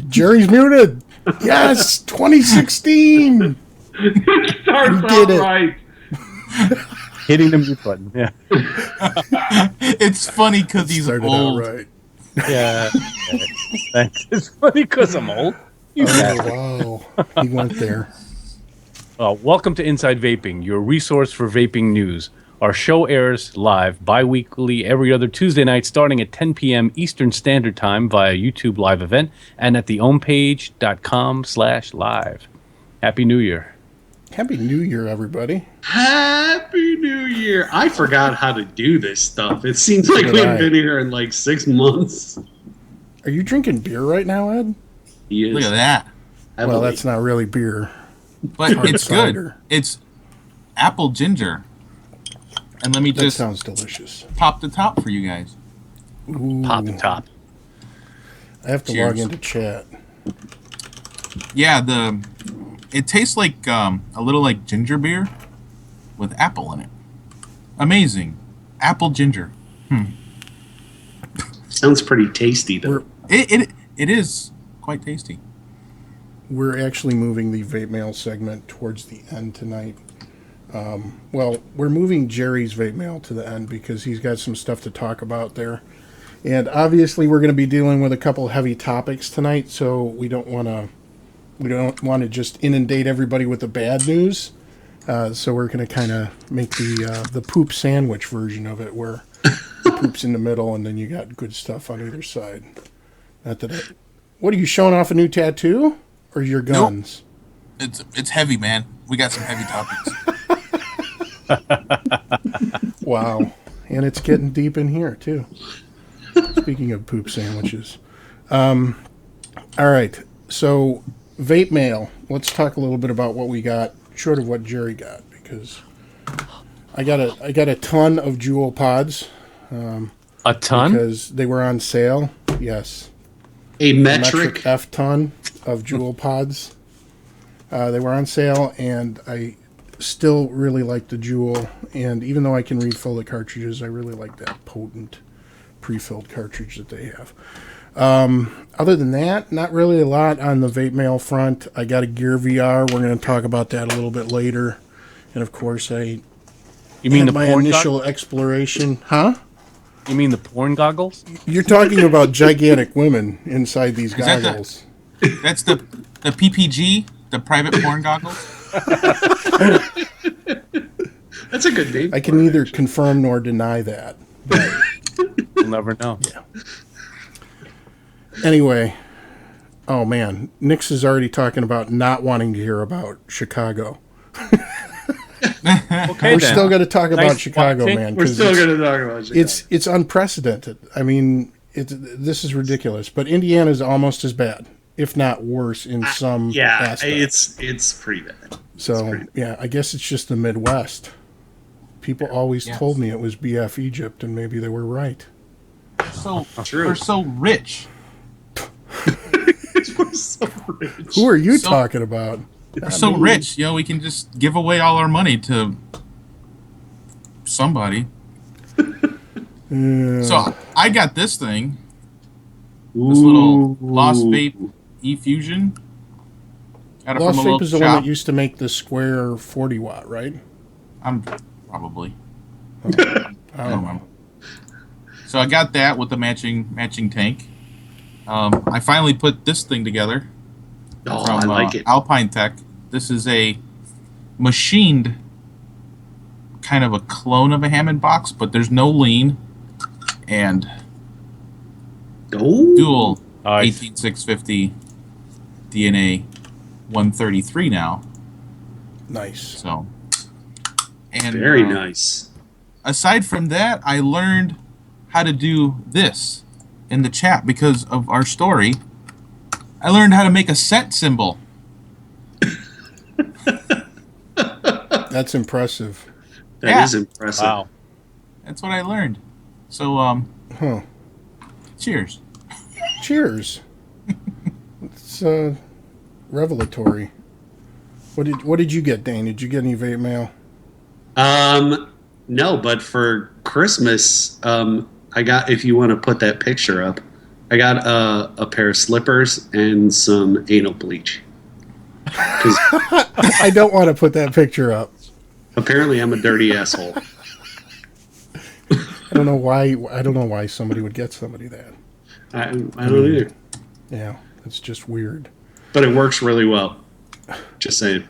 Jerry's muted. Yes, 2016. Starts did it. right. Hitting the mute button. Yeah. It's funny because he's Started old. out right. Yeah. Thanks. It's funny because I'm old. Oh, wow. He went there. Welcome to Inside Vaping, your resource for vaping news. Our show airs live bi-weekly every other Tuesday night starting at 10 p.m. Eastern Standard Time via YouTube live event and at theownpage.com/live. Happy New Year. Happy New Year, everybody. Happy New Year. I forgot how to do this stuff. It seems like we haven't been here in like 6 months. Are you drinking beer right now, Ed? He is. Look at that. Well, that's not really beer. But it's cider. good. It's apple ginger. And let me That just sounds delicious. pop the top for you guys. Ooh. Pop the top. I have to Cheers. log into chat. Yeah, it tastes like a little like ginger beer with apple in it. Amazing. Apple ginger. Sounds pretty tasty, though. It is quite tasty. We're actually moving the vape mail segment towards the end tonight. Well, we're moving Jerry's vape mail to the end because he's got some stuff to talk about there. And obviously we're going to be dealing with a couple heavy topics tonight, so we don't want to just inundate everybody with the bad news. So we're going to kind of make the poop sandwich version of it, where the poop's in the middle and then you got good stuff on either side. What are you showing off, a new tattoo or your guns? Nope. It's heavy, man. We got some heavy topics. Wow. And it's getting deep in here, too. Speaking of poop sandwiches. All right. So, vape mail. Let's talk a little bit about what we got, short of what Jerry got, because I got a ton of Juul pods. A ton? Because they were on sale. Yes. A metric. F ton of Juul pods. They were on sale, and I still really like the Juul. And even though I can refill the cartridges, I really like that potent pre-filled cartridge that they have. Other than that, not really a lot on the vape mail front. I got a Gear VR. We're going to talk about that a little bit later. And of course, You mean the my porn initial exploration. Huh? You mean the porn goggles? You're talking about gigantic women inside these that goggles. That's the PPG, the private porn goggles. That's a good name. I can neither confirm nor deny that. But You'll never know. yeah. Anyway, oh man, Nix is already talking about not wanting to hear about Chicago. Okay, We're then. still going to talk about Nice Chicago, watching. man. We're 'cause still it's- going to talk about Chicago. It's unprecedented. I mean, this is ridiculous. But Indiana is almost as bad, if not worse, in some aspects. it's pretty bad. So yeah, I guess it's just the Midwest. People always told me it was BF Egypt, and maybe they were right. So True. we're so rich. We're so rich. Who are you So- talking about? We're so rich, we can just give away all our money to somebody. So I got this thing, this little Lost Vape E-Fusion. Got it Lost from a Vape local is the one shop. that used to make the square 40 watt, right? I'm probably. I don't know. know. So I got that with the matching tank. I finally put this thing together. Oh, From I like it. Alpine Tech. This is a machined kind of a clone of a Hammond box, but there's no lean and Oh, dual Nice. 18650 DNA 133 now. Nice. So, and very nice. Aside from that, I learned how to do this in the chat because of our story. I learned how to make a set symbol. That's impressive. That is Yeah. impressive. Wow. That's what I learned. So, Huh. cheers. Cheers. It's revelatory. What did you get, Dane? Did you get any vape mail? No, but for Christmas, I got, if you want to put that picture up, I got a pair of slippers and some anal bleach. 'Cause I don't want to put that picture up. apparently I'm a dirty asshole. I don't know why somebody would get somebody that. I don't either. Yeah, it's just weird. But it works really well. Just saying.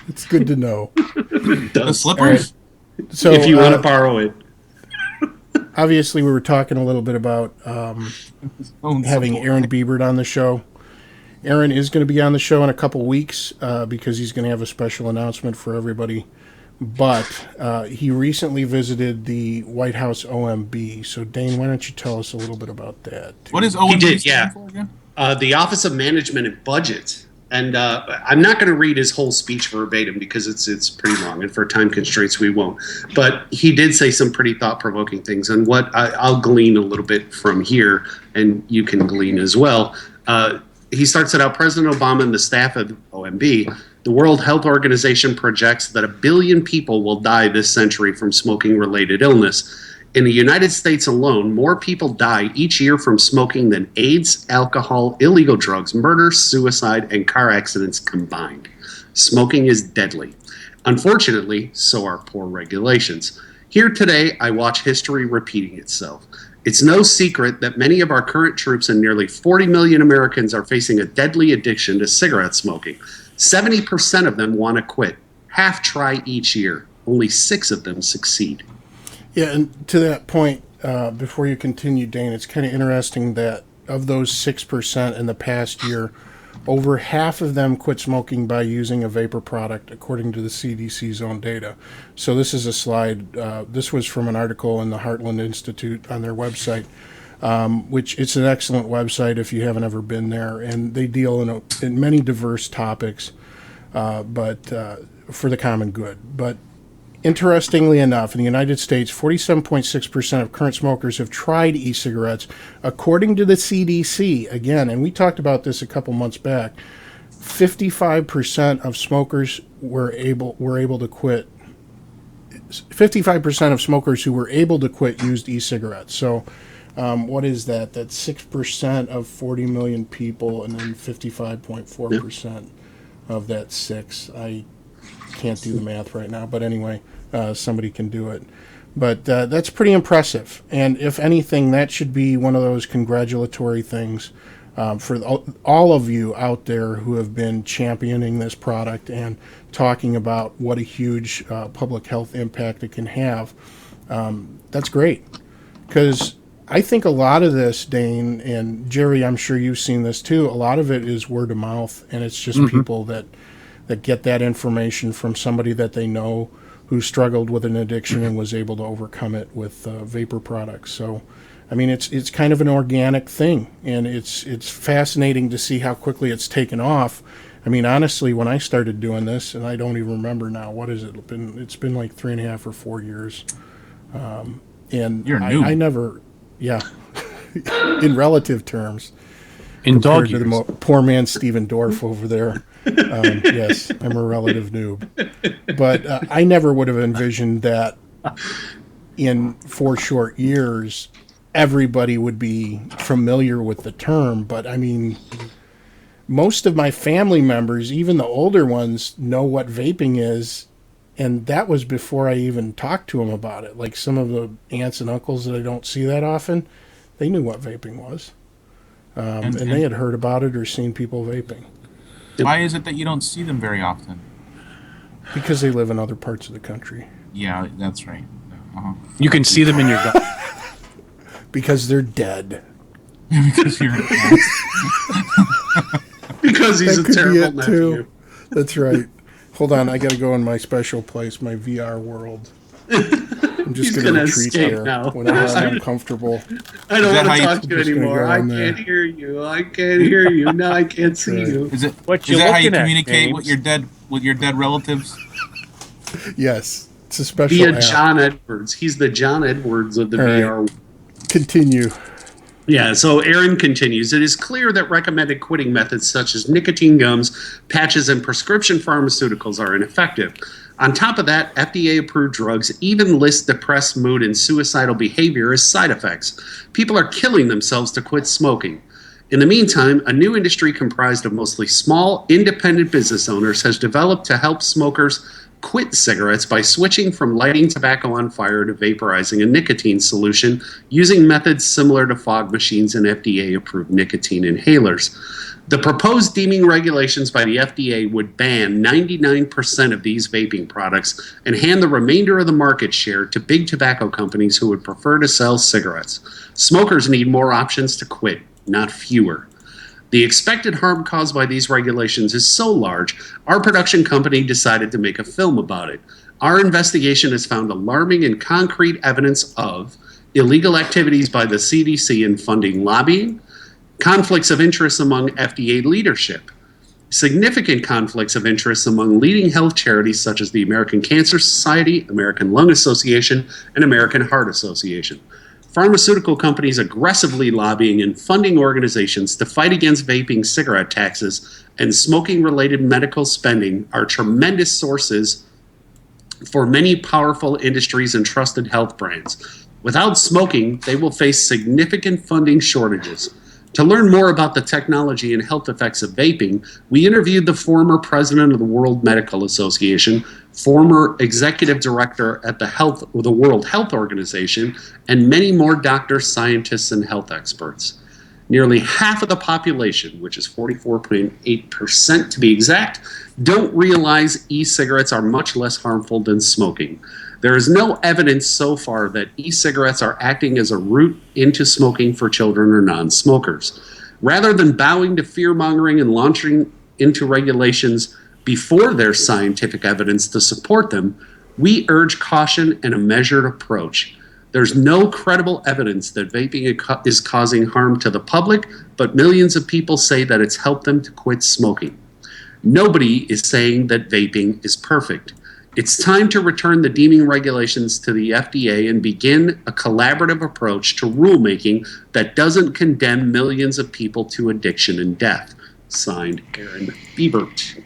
It's good to know. It The does. slippers? So If you want to borrow it. obviously we were talking a little bit about having Aaron Biebert on the show. Aaron is going to be on the show in a couple weeks because he's going to have a special announcement for everybody. But he recently visited the White House OMB. So, Dane, why don't you tell us a little bit about that? What is He OMB did, stand yeah. for again? The Office of Management and Budget. And I'm not going to read his whole speech verbatim because it's pretty long, and for time constraints we won't. But he did say some pretty thought-provoking things, and what I'll glean a little bit from here, and you can glean as well. He starts it out, President Obama and the staff of OMB, the World Health Organization projects that 1 billion people will die this century from smoking-related illness. In the United States alone, more people die each year from smoking than AIDS, alcohol, illegal drugs, murder, suicide, and car accidents combined. Smoking is deadly. Unfortunately, so are poor regulations. Here today, I watch history repeating itself. It's no secret that many of our current troops and nearly 40 million Americans are facing a deadly addiction to cigarette smoking. 70% of them want to quit. Half try each year. Only 6 of them succeed. Yeah, and to that point, before you continue, Dane, it's kind of interesting that of those 6% in the past year, over half of them quit smoking by using a vapor product, according to the CDC's own data. So this is a slide. This was from an article in the Heartland Institute on their website, which it's an excellent website if you haven't ever been there. And they deal in many diverse topics, but for the common good. But interestingly enough, in the United States, 47.6% of current smokers have tried e-cigarettes, according to the CDC. Again, and we talked about this a couple months back. 55% of smokers were able to quit. 55% of smokers who were able to quit used e-cigarettes. So, what is that? That's 6% of 40 million people, and then 55.4% of that 6. I can't do the math right now, but anyway, somebody can do it. But that's pretty impressive, and if anything, that should be one of those congratulatory things for all of you out there who have been championing this product and talking about what a huge public health impact it can have. That's great, because I think a lot of this, Dane, and Jerry, I'm sure you've seen this too, a lot of it is word of mouth, and it's just people that get that information from somebody that they know who struggled with an addiction and was able to overcome it with vapor products. So, I mean, it's kind of an organic thing, and it's fascinating to see how quickly it's taken off. I mean, honestly, when I started doing this, and I don't even remember now, what has it been? It's been like 3.5 or 4 years. And You're new. I never, yeah, in relative terms. In dog compared to years. the poor man Stephen Dorff over there. Yes, I'm a relative noob. But I never would have envisioned that in 4 short years, everybody would be familiar with the term. But I mean, most of my family members, even the older ones, know what vaping is. And that was before I even talked to them about it. Like some of the aunts and uncles that I don't see that often, they knew what vaping was. And they had heard about it or seen people vaping. Why is it that you don't see them very often? Because they live in other parts of the country. Yeah, that's right. Uh-huh. You can see them in your gun. Because they're dead. Because you're Because he's That a could be terrible it, nephew. too. That's right. Hold on, I gotta go in my special place, my VR world. I'm just He's gonna gonna retreat escape there now. whenever I'm uncomfortable. I don't Is that want how to you- talk to you just gonna anymore. go I in there. can't hear you. I can't hear you. Now I can't see Right. you. Is it? What Is you that how you looking at, communicate James? with your dead relatives? Yes, it's a special Via app. John Edwards. He's the John Edwards of the All right. VR. Continue. Yeah, so Aaron continues, it is clear that recommended quitting methods such as nicotine gums, patches, and prescription pharmaceuticals are ineffective. On top of that, FDA-approved drugs even list depressed mood and suicidal behavior as side effects. People are killing themselves to quit smoking. In the meantime, a new industry comprised of mostly small, independent business owners has developed to help smokers quit cigarettes by switching from lighting tobacco on fire to vaporizing a nicotine solution using methods similar to fog machines and FDA-approved nicotine inhalers. The proposed deeming regulations by the FDA would ban 99% of these vaping products and hand the remainder of the market share to big tobacco companies who would prefer to sell cigarettes. Smokers need more options to quit, not fewer. The expected harm caused by these regulations is so large, our production company decided to make a film about it. Our investigation has found alarming and concrete evidence of illegal activities by the CDC in funding lobbying, conflicts of interest among FDA leadership, significant conflicts of interest among leading health charities such as the American Cancer Society, American Lung Association, and American Heart Association. Pharmaceutical companies aggressively lobbying and funding organizations to fight against vaping cigarette taxes and smoking-related medical spending are tremendous sources for many powerful industries and trusted health brands. Without smoking, they will face significant funding shortages. To learn more about the technology and health effects of vaping, we interviewed the former president of the World Medical Association, former executive director at the World Health Organization, and many more doctors, scientists, and health experts. Nearly half of the population, which is 44.8% to be exact, don't realize e-cigarettes are much less harmful than smoking. There is no evidence so far that e-cigarettes are acting as a route into smoking for children or non-smokers. Rather than bowing to fear-mongering and launching into regulations before there's scientific evidence to support them, we urge caution and a measured approach. There's no credible evidence that vaping is causing harm to the public, but millions of people say that it's helped them to quit smoking. Nobody is saying that vaping is perfect. It's time to return the deeming regulations to the FDA and begin a collaborative approach to rulemaking that doesn't condemn millions of people to addiction and death. Signed, Aaron Biebert.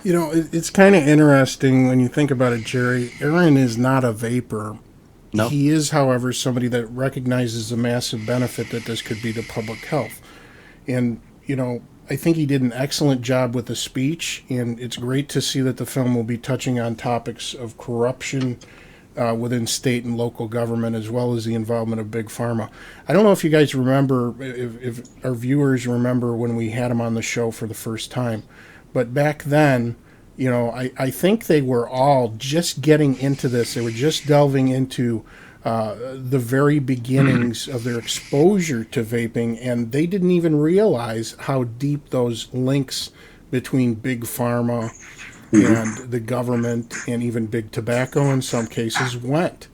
You know, it's kind of interesting when you think about it, Jerry. Aaron is not a vapor. No. He is, however, somebody that recognizes the massive benefit that this could be to public health. And, you know, I think he did an excellent job with the speech, and it's great to see that the film will be touching on topics of corruption within state and local government, as well as the involvement of Big Pharma. I don't know if you guys remember, if our viewers remember when we had him on the show for the first time, but back then, you know, I think they were all just getting into this. They were just delving into the very beginnings of their exposure to vaping, and they didn't even realize how deep those links between Big Pharma and the government and even Big Tobacco in some cases went.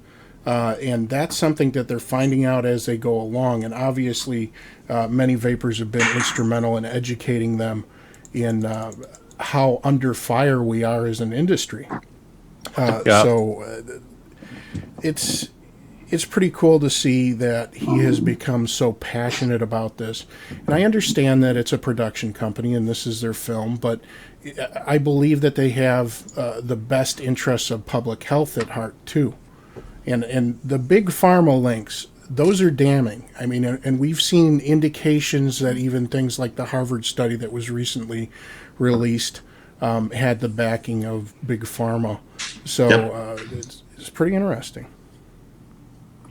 And that's something that they're finding out as they go along. And obviously, many vapors have been instrumental in educating them in how under fire we are as an industry. So it's pretty cool to see that he has become so passionate about this. And I understand that it's a production company and this is their film, but I believe that they have the best interests of public health at heart too. And the Big Pharma links, those are damning. I mean, and we've seen indications that even things like the Harvard study that was recently released had the backing of Big Pharma. So it's pretty interesting.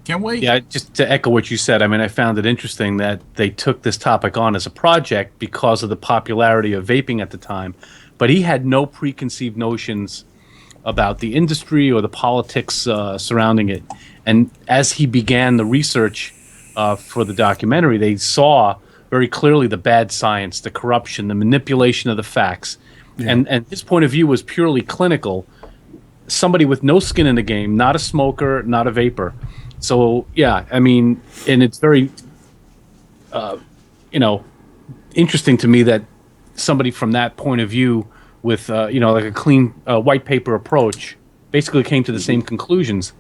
Can't wait. Yeah, just to echo what you said, I mean, I found it interesting that they took this topic on as a project because of the popularity of vaping at the time, but he had no preconceived notions about the industry or the politics surrounding it. And as he began the research for the documentary, they saw very clearly the bad science, the corruption, the manipulation of the facts. Yeah. And his point of view was purely clinical. Somebody with no skin in the game, not a smoker, not a vapor. So, yeah, I mean, and it's very, interesting to me that somebody from that point of view with, like a clean white paper approach basically came to the same conclusions.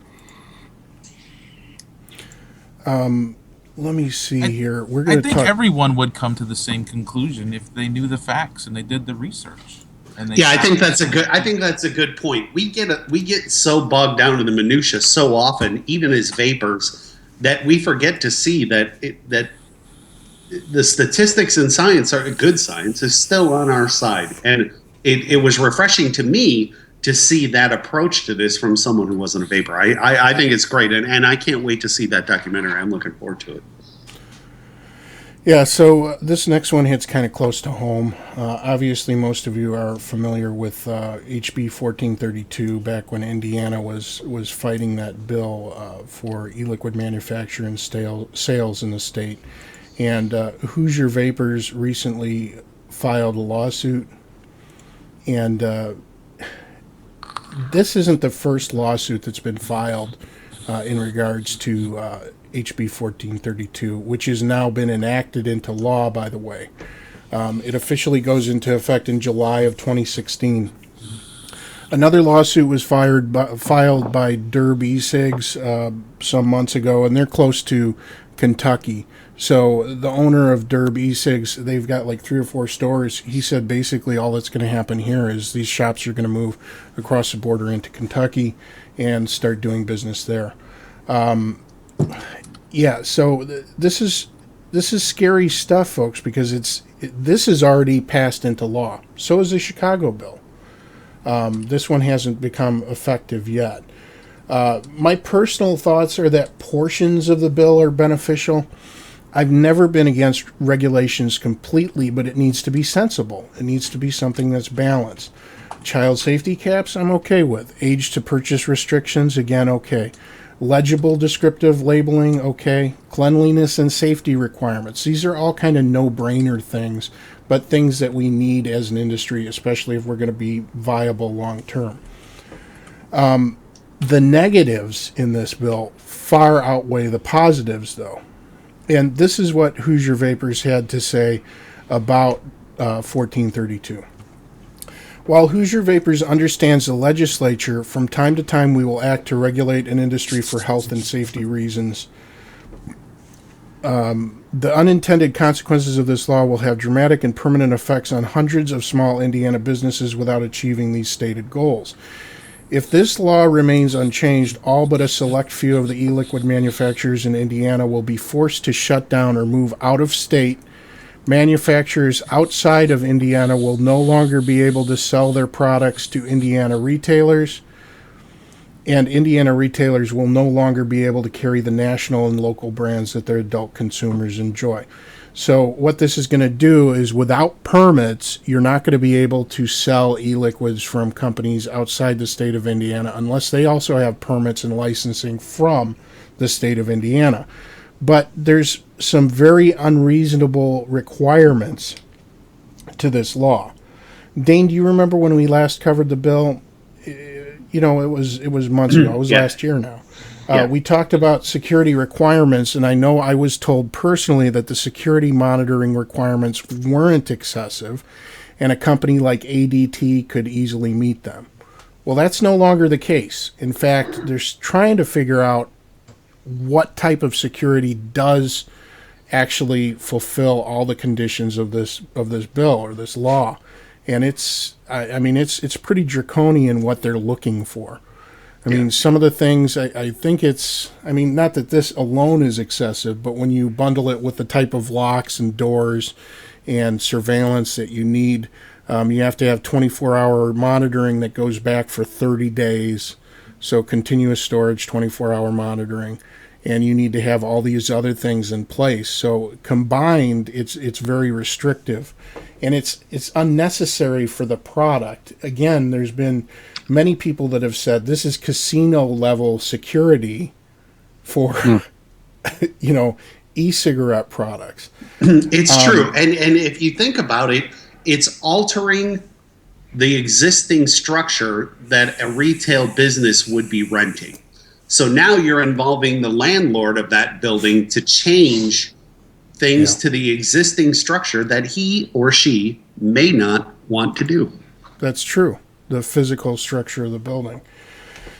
let me see here. We're I going to think talk. everyone would come to the same conclusion if they knew the facts and they did the research. And they Yeah, I think that's a good point. We get so bogged down in the minutia so often, even as vapors, that we forget to see that the statistics and science are good science is still on our side. And it was refreshing to me to see that approach to this from someone who wasn't a vapor. I think it's great, and I can't wait to see that documentary. I'm looking forward to it. Yeah, so this next one hits kind of close to home. Obviously, most of you are familiar with HB 1432 back when Indiana was fighting that bill for e-liquid manufacture and sales in the state. And Hoosier Vapors recently filed a lawsuit. And this isn't the first lawsuit that's been filed in regards to HB 1432, which has now been enacted into law, by the way. It officially goes into effect in July of 2016. Another lawsuit was filed by Derb e-cigs some months ago, and they're close to Kentucky. So the owner of Derb e-cigs, they've got like 3 or 4 stores. He said basically all that's going to happen here is these shops are going to move across the border into Kentucky and start doing business there. Yeah, so this is scary stuff, folks, because this is already passed into law. So is the Chicago bill. This one hasn't become effective yet. My personal thoughts are that portions of the bill are beneficial. I've never been against regulations completely, but it needs to be sensible. It needs to be something that's balanced. Child safety caps, I'm okay with. Age to purchase restrictions, again, okay. Legible descriptive labeling, okay. Cleanliness and safety requirements. These are all kind of no-brainer things, but things that we need as an industry, especially if we're going to be viable long-term. The negatives in this bill far outweigh the positives, though. And this is what Hoosier Vapors had to say about 1432. While Hoosier Vapors understands the legislature, from time to time we will act to regulate an industry for health and safety reasons. The unintended consequences of this law will have dramatic and permanent effects on hundreds of small Indiana businesses without achieving these stated goals. If this law remains unchanged, all but a select few of the e-liquid manufacturers in Indiana will be forced to shut down or move out of state. Manufacturers outside of Indiana will no longer be able to sell their products to Indiana retailers, and Indiana retailers will no longer be able to carry the national and local brands that their adult consumers enjoy. So what this is going to do is, without permits, you're not going to be able to sell e-liquids from companies outside the state of Indiana unless they also have permits and licensing from the state of Indiana. But there's some very unreasonable requirements to this law. Dane, do you remember when we last covered the bill? You know, it was months ago. It was last year now. We talked about security requirements, and I know I was told personally that the security monitoring requirements weren't excessive, and a company like ADT could easily meet them. Well, that's no longer the case. In fact, they're trying to figure out what type of security does actually fulfill all the conditions of this bill or this law, and it's pretty draconian what they're looking for. I mean, some of the things, I think it's, I mean, not that this alone is excessive, but when you bundle it with the type of locks and doors and surveillance that you need, you have to have 24-hour monitoring that goes back for 30 days. So continuous storage, 24-hour monitoring. And you need to have all these other things in place. So combined, it's very restrictive. And it's unnecessary for the product. Again, there's been many people that have said this is casino level security for e-cigarette products. It's true. And if you think about it, it's altering the existing structure that a retail business would be renting. So now you're involving the landlord of that building to change things to the existing structure that he or she may not want to do. That's true. The physical structure of the building.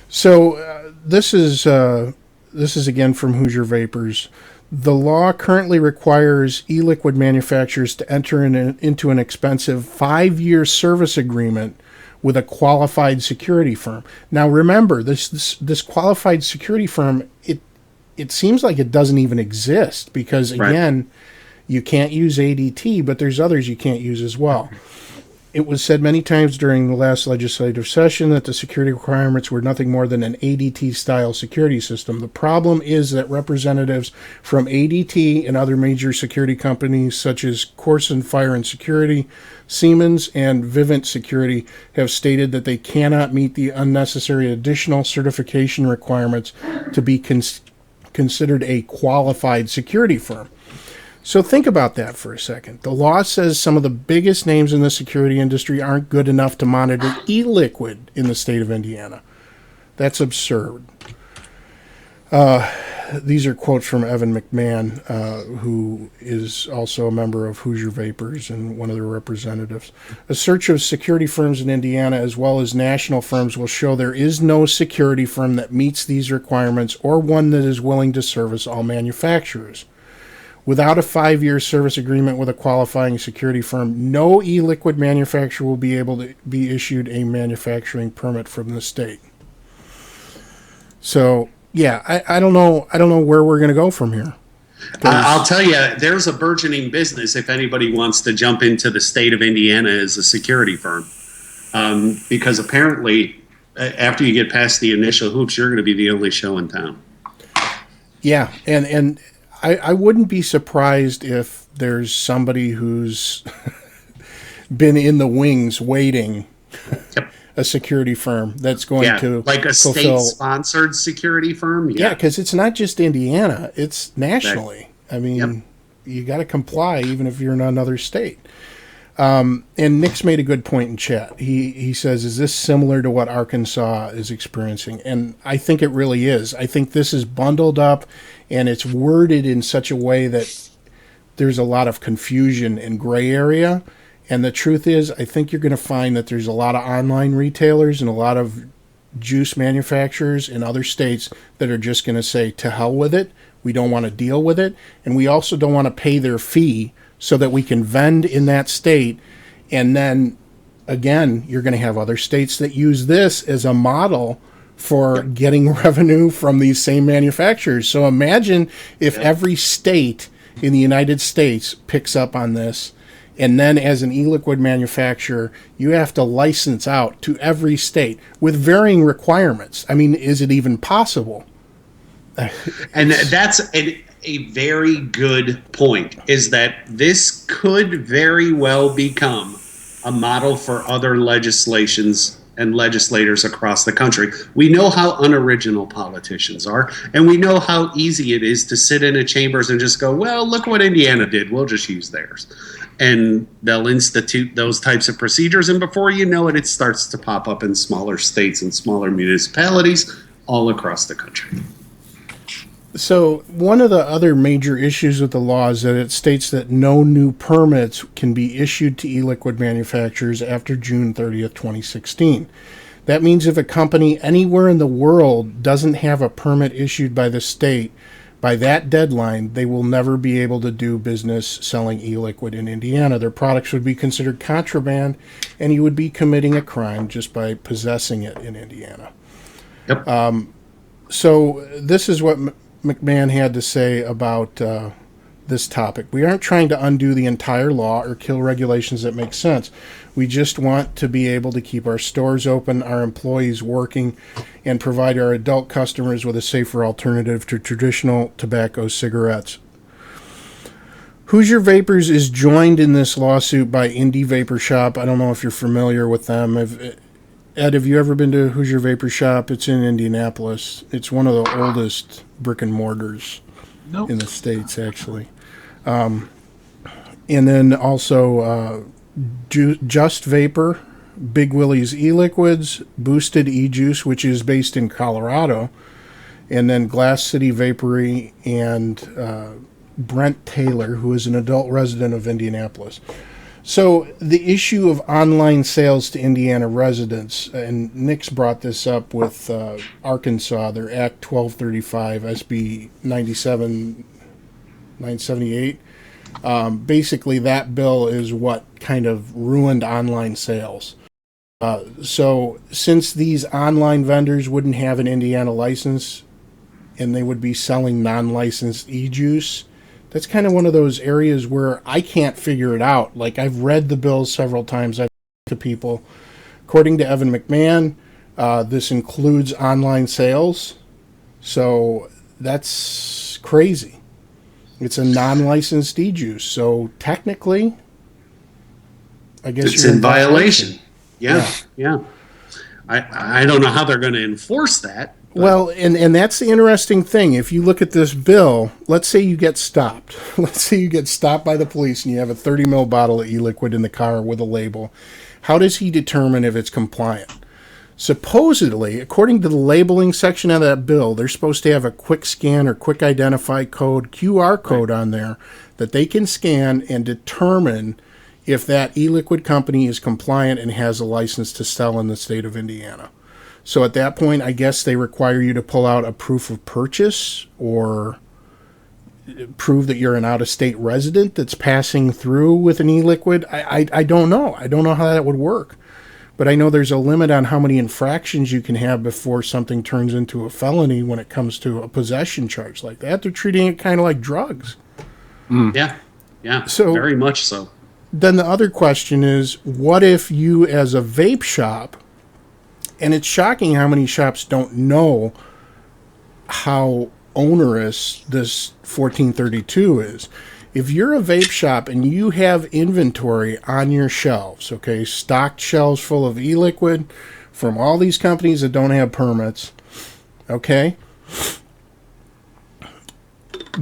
So this is again from Hoosier Vapors. The law currently requires e-liquid manufacturers to enter into an expensive 5-year service agreement with a qualified security firm. Now, remember, this qualified security firm, it seems like it doesn't even exist because, again, you can't use ADT, but there's others you can't use as well. It was said many times during the last legislative session that the security requirements were nothing more than an ADT-style security system. The problem is that representatives from ADT and other major security companies such as Corson Fire and Security, Siemens, and Vivint Security have stated that they cannot meet the unnecessary additional certification requirements to be considered a qualified security firm. So think about that for a second. The law says some of the biggest names in the security industry aren't good enough to monitor e-liquid in the state of Indiana. That's absurd. These are quotes from Evan McMahon, who is also a member of Hoosier Vapers and one of their representatives. A search of security firms in Indiana as well as national firms will show there is no security firm that meets these requirements or one that is willing to service all manufacturers. Without a 5-year service agreement with a qualifying security firm, no e-liquid manufacturer will be able to be issued a manufacturing permit from the state. So, yeah, I don't know where we're going to go from here. I'll tell you, there's a burgeoning business if anybody wants to jump into the state of Indiana as a security firm. Because apparently, after you get past the initial hoops, you're going to be the only show in town. Yeah, and I wouldn't be surprised if there's somebody who's been in the wings waiting, a security firm that's going to like a state-sponsored security firm. Yeah, because it's not just Indiana; it's nationally. I mean, you got to comply even if you're in another state. And Nick's made a good point in chat. He says, is this similar to what Arkansas is experiencing? And I think it really is. I think this is bundled up and it's worded in such a way that there's a lot of confusion and gray area. And the truth is, I think you're going to find that there's a lot of online retailers and a lot of juice manufacturers in other states that are just going to say, to hell with it. We don't want to deal with it. And we also don't want to pay their fee so that we can vend in that state. And then, again, you're going to have other states that use this as a model for getting revenue from these same manufacturers. So imagine if every state in the United States picks up on this, and then as an e-liquid manufacturer, you have to license out to every state with varying requirements. I mean, is it even possible? And that's a very good point, is that this could very well become a model for other legislations and legislators across the country. We know how unoriginal politicians are, and we know how easy it is to sit in a chambers and just go, well, look what Indiana did. We'll just use theirs. And they'll institute those types of procedures, and before you know it, it starts to pop up in smaller states and smaller municipalities all across the country. So one of the other major issues with the law is that it states that no new permits can be issued to e-liquid manufacturers after June 30th, 2016. That means if a company anywhere in the world doesn't have a permit issued by the state by that deadline, they will never be able to do business selling e-liquid in Indiana. Their products would be considered contraband, and you would be committing a crime just by possessing it in Indiana. Yep. So this is what McMahon had to say about this topic. We aren't trying to undo the entire law or kill regulations that make sense. We just want to be able to keep our stores open, our employees working, and provide our adult customers with a safer alternative to traditional tobacco cigarettes. Hoosier Vapers is joined in this lawsuit by Indie Vapor Shop. I don't know if you're familiar with them. Ed, have you ever been to Hoosier Vapor Shop? It's in Indianapolis. It's one of the oldest brick and mortars in the States, actually. And then also Just Vapor, Big Willie's E-Liquids, Boosted E-Juice, which is based in Colorado, and then Glass City Vapory and Brent Taylor, who is an adult resident of Indianapolis. So the issue of online sales to Indiana residents, and Nick's brought this up with Arkansas, their Act 1235, SB 97, 978. Basically, that bill is what kind of ruined online sales. So since these online vendors wouldn't have an Indiana license and they would be selling non-licensed e-juice, that's kind of one of those areas where I can't figure it out. Like, I've read the bills several times. I've talked to people. According to Evan McMahon, this includes online sales. So that's crazy. It's a non-licensed e-juice. So technically, I guess it's in violation. Yeah. I don't know how they're going to enforce that. But. Well, and that's the interesting thing. If you look at this bill, let's say you get stopped. Let's say you get stopped by the police and you have a 30 ml bottle of e-liquid in the car with a label. How does he determine if it's compliant? Supposedly, according to the labeling section of that bill, they're supposed to have a quick scan or quick identify code, QR code on there that they can scan and determine if that e-liquid company is compliant and has a license to sell in the state of Indiana. So at that point, I guess they require you to pull out a proof of purchase or prove that you're an out-of-state resident that's passing through with an e-liquid. I don't know. I don't know how that would work. But I know there's a limit on how many infractions you can have before something turns into a felony when it comes to a possession charge like that. They're treating it kind of like drugs. Yeah, so, very much so. Then the other question is, what if you as a vape shop, and it's shocking how many shops don't know how onerous this 1432 is. If you're a vape shop and you have inventory on your shelves, okay, stocked shelves full of e-liquid from all these companies that don't have permits, okay,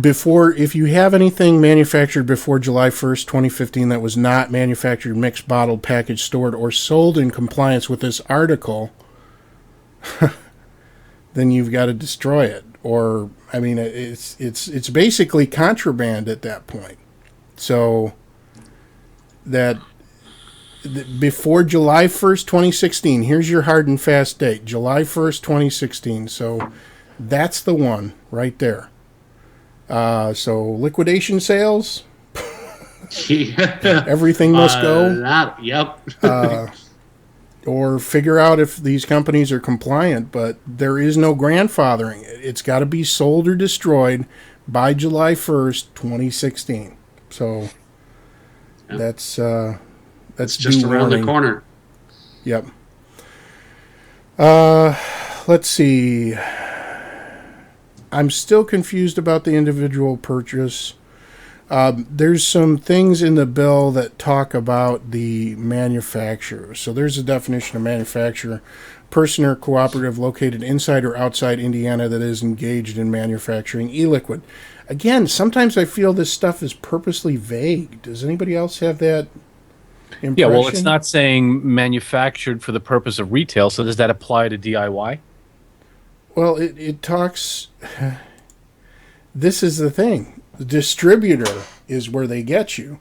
if you have anything manufactured before July 1st, 2015 that was not manufactured, mixed, bottled, packaged, stored, or sold in compliance with this article, then you've got to destroy it. Or, I mean, it's basically contraband at that point. So that before July 1st, 2016, here's your hard and fast date, July 1st, 2016. So that's the one right there. So liquidation sales, everything must go. Yep. Or figure out if these companies are compliant, but there is no grandfathering. It's got to be sold or destroyed by July 1st, 2016. So that's just around the corner. Yep. Let's see. I'm still confused about the individual purchase. There's some things in the bill that talk about the manufacturer. So there's a definition of manufacturer: person or cooperative located inside or outside Indiana that is engaged in manufacturing e-liquid. Again, sometimes I feel this stuff is purposely vague. Does anybody else have that impression? Yeah, well, it's not saying manufactured for the purpose of retail, so does that apply to DIY? Well, it talks... This is the thing. The distributor is where they get you.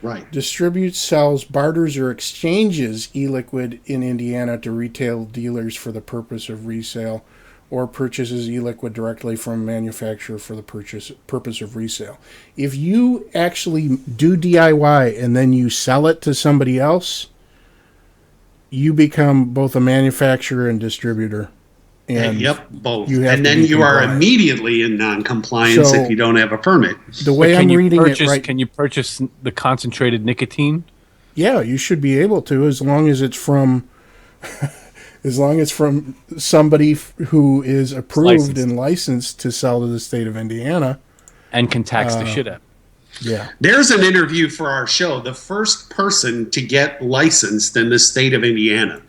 Right. Distributes, sells, barters, or exchanges e-liquid in Indiana to retail dealers for the purpose of resale, or purchases e-liquid directly from a manufacturer for the purpose of resale. If you actually do DIY and then you sell it to somebody else, you become both a manufacturer and distributor. And yep, both. And then you are immediately in non-compliance if you don't have a permit. The way I'm reading it, right? Can you purchase the concentrated nicotine? Yeah, you should be able to, as long as it's from, somebody who is approved and licensed to sell to the state of Indiana, and can tax the shit out. Yeah. There's an interview for our show. The first person to get licensed in the state of Indiana.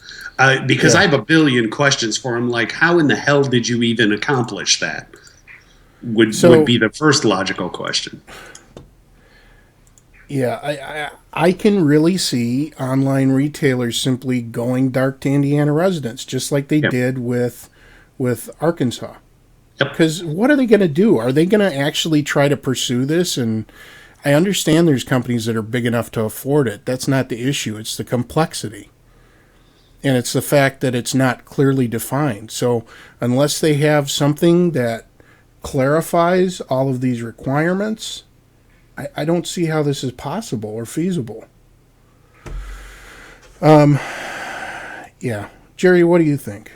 Because I have a billion questions for him, like, how in the hell did you even accomplish that? Would be the first logical question. Yeah, I can really see online retailers simply going dark to Indiana residents, just like they did with Arkansas. Because what are they going to do? Are they going to actually try to pursue this? And I understand there's companies that are big enough to afford it. That's not the issue. It's the complexity. And it's the fact that it's not clearly defined. So unless they have something that clarifies all of these requirements, I don't see how this is possible or feasible. Yeah. Jerry, what do you think?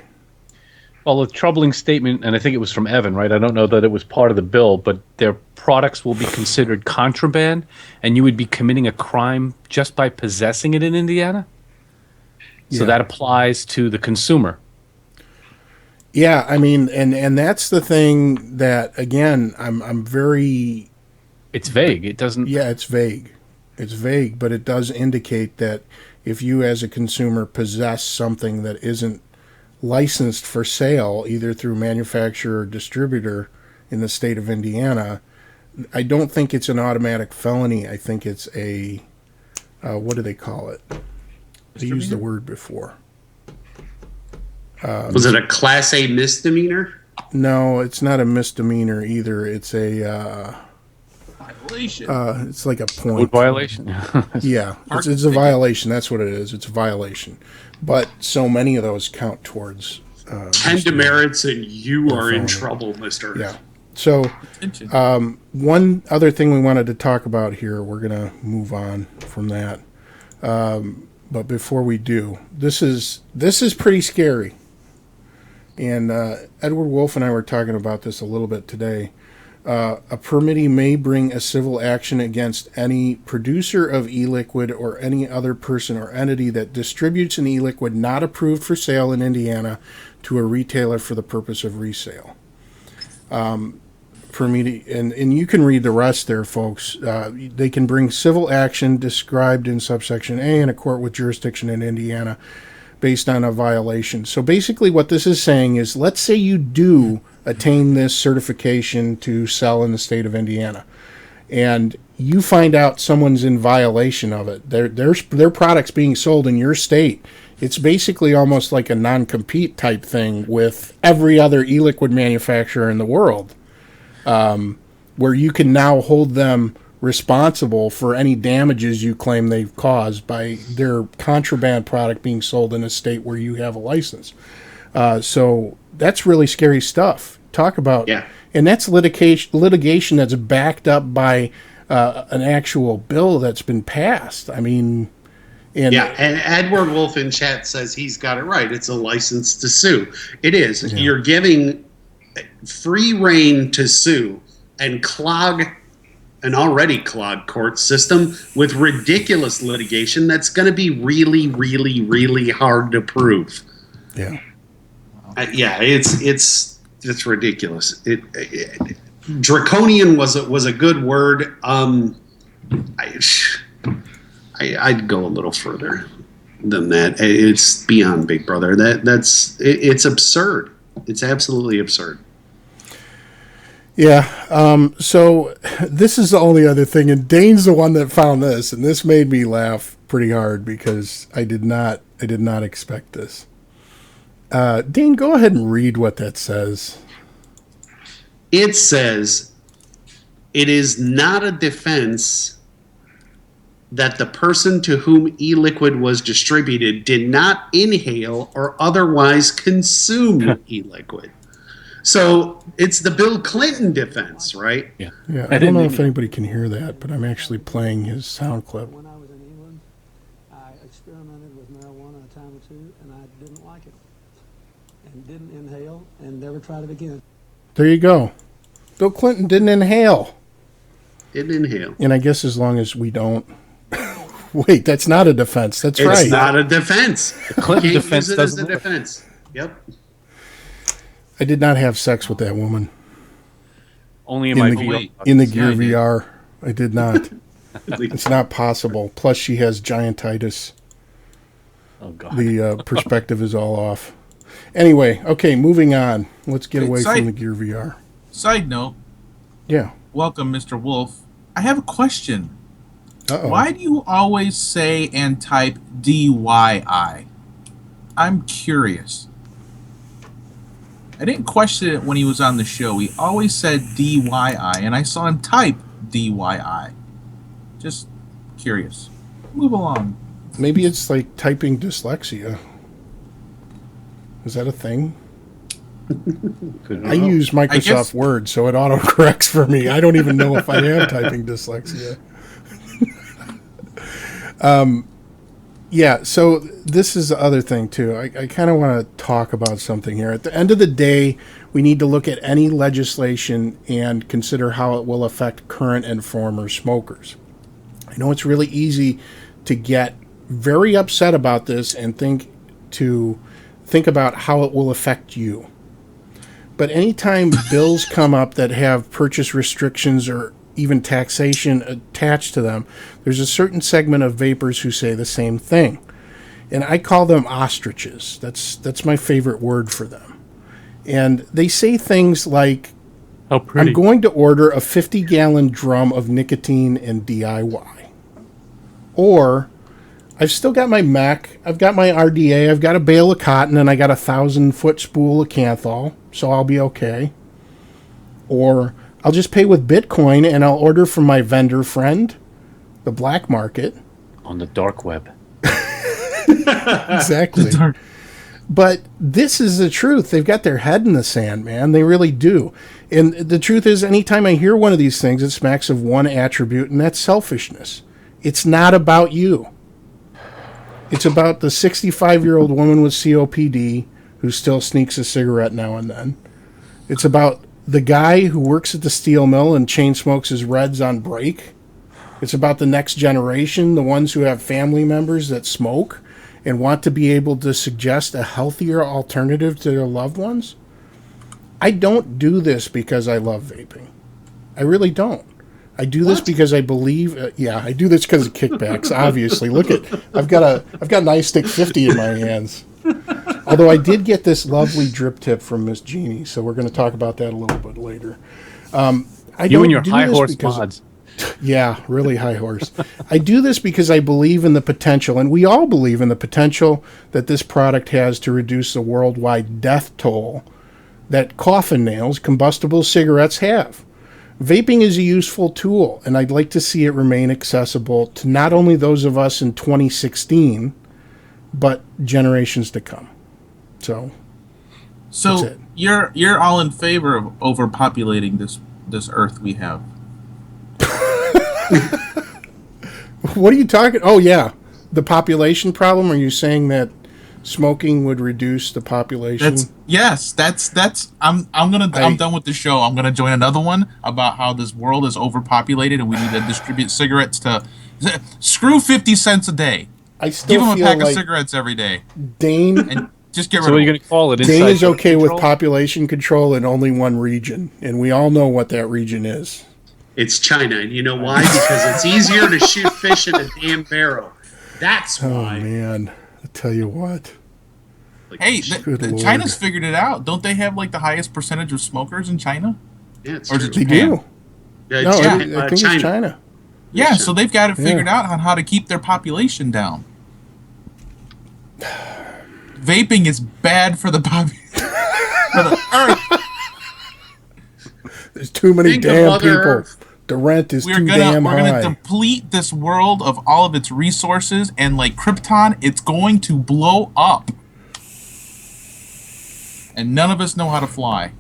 Well, a troubling statement, and I think it was from Evan, right? I don't know that it was part of the bill, but their products will be considered contraband, and you would be committing a crime just by possessing it in Indiana? So Yeah. that applies to the consumer. Yeah, I mean, and that's the thing that, again, I'm very... It's vague. It doesn't... Yeah, it's vague. It's vague, but it does indicate that if you as a consumer possess something that isn't licensed for sale, either through manufacturer or distributor in the state of Indiana, I don't think it's an automatic felony. I think it's a, what do they call it? They used the word before. Was it a Class A misdemeanor? No, it's not a misdemeanor either. It's a, Violation. it's like a Code point. violation? Yeah, it's a violation. That's what it is. It's a violation. But so many of those count towards 10 demerits and you are in felony. trouble, mister. Yeah. So Attention. one other thing we wanted to talk about here, we're going to move on from that. But before we do, this is pretty scary. And Edward Wolf and I were talking about this a little bit today. A permittee may bring a civil action against any producer of e-liquid or any other person or entity that distributes an e-liquid not approved for sale in Indiana to a retailer for the purpose of resale. Permittee, and you can read the rest there, folks. They can bring civil action described in subsection A in a court with jurisdiction in Indiana based on a violation. So basically what this is saying is, let's say you do attain this certification to sell in the state of Indiana, and you find out someone's in violation of it. Their product's being sold in your state. It's basically almost like a non-compete type thing with every other e-liquid manufacturer in the world, where you can now hold them responsible for any damages you claim they've caused by their contraband product being sold in a state where you have a license. So that's really scary stuff. Talk about, Yeah. And that's litigation that's backed up by an actual bill that's been passed. I mean, and Yeah, and Edward Wolf in chat says he's got it right. It's a license to sue. It is. Yeah. You're giving free reign to sue and clog an already clogged court system with ridiculous litigation that's going to be really, really, really hard to prove. yeah, Yeah, it's ridiculous. Draconian was a good word. I'd go a little further than that. It's beyond Big Brother. It's absurd. It's absolutely absurd. yeah. So this is the only other thing, and Dane's the one that found this, and this made me laugh pretty hard because I did not expect this. Dane, go ahead and read what that says. It says, it is not a defense that the person to whom e-liquid was distributed did not inhale or otherwise consume e-liquid. So it's the Bill Clinton defense, right? Yeah. Yeah, I don't know if anybody can hear that, but I'm actually playing his sound clip. When I was in England, I experimented with marijuana a time or two, and I didn't like it. And didn't inhale, and never tried it again. There you go. Bill Clinton didn't inhale. Didn't inhale. And I guess as long as we don't... Wait, that's not a defense. That's It's right. not a defense. Clinton Can't defense use it as doesn't a work. defense. Yep. I did not have sex with that woman Only in in my the, VR. in the Yeah, Gear I did. VR. I did not. It's not possible. Plus, she has giantitis. Oh, God. The perspective is all off. Anyway, okay, moving on. Let's get Wait, away side- from the Gear VR. Side note, Yeah. welcome, Mr. Wolf. I have a question. Uh-oh. Why do you always say and type DYI? I'm curious. I didn't question it when he was on the show. He always said DYI, and I saw him type DYI. Just curious. Move along. Maybe it's like typing dyslexia. Is that a thing? Could I use Microsoft guess- Word, so it auto-corrects for me. I don't even know if I have typing dyslexia. Yeah, so this is the other thing, too. I kind of want to talk about something here. At the end of the day, we need to look at any legislation and consider how it will affect current and former smokers. I know it's really easy to get very upset about this and think about how it will affect you. But anytime bills come up that have purchase restrictions or even taxation attached to them, there's a certain segment of vapers who say the same thing. And I call them ostriches. That's my favorite word for them. And they say things like, How pretty. I'm going to order a 50-gallon drum of nicotine and DIY. Or, I've still got my mech, I've got my RDA, I've got a bale of cotton, and I got a 1,000-foot spool of Canthol, so I'll be okay. Or, I'll just pay with Bitcoin and I'll order from my vendor friend, the black market. On the dark web. Exactly. But this is the truth. They've got their head in the sand, man. They really do. And the truth is, anytime I hear one of these things, it smacks of one attribute, and that's selfishness. It's not about you. It's about the 65-year-old woman with COPD who still sneaks a cigarette now and then. It's about the guy who works at the steel mill and chain smokes his Reds on break. It's about the next generation, the ones who have family members that smoke and want to be able to suggest a healthier alternative to their loved ones. I don't do this because I love vaping. I really don't. I do this because I believe. I do this because of kickbacks. Obviously, look at I've got an iStick 50 in my hands. Although I did get this lovely drip tip from Miss Jeannie, so we're going to talk about that a little bit later. You and your high horse mods. Yeah, really high horse. I do this because I believe in the potential, and we all believe in the potential that this product has to reduce the worldwide death toll that coffin nails, combustible cigarettes have. Vaping is a useful tool, and I'd like to see it remain accessible to not only those of us in 2016, but generations to come. So that's it. you're all in favor of overpopulating this earth we have. What are you talking? Oh yeah, the population problem. Are you saying that smoking would reduce the population? I'm done with the show. I'm gonna join another one about how this world is overpopulated and we need to distribute cigarettes to screw 50 cents a day. I still Give them a feel pack like of cigarettes every day Dane. and just get rid So what are of you them. going to call it? Dane Inside is okay with control? population control in only one region, and we all know what that region is. It's China, and you know why? Because it's easier to shoot fish in a damn barrel. That's Oh why. man, I tell you what. Like, Hey, Good Lord. China's figured it out. Don't they have like the highest percentage of smokers in China? yeah, it's or is true. it They Japan? do. Yeah, No, it's I China. think it's China. Yeah, Sure. so they've got it figured Yeah. out on how to keep their population down. Vaping is bad for the for the earth. There's too many Think of damn Mother people. Earth. The rent is We're too gonna damn we're high. gonna deplete this world of all of its resources, and like Krypton, it's going to blow up. And none of us know how to fly.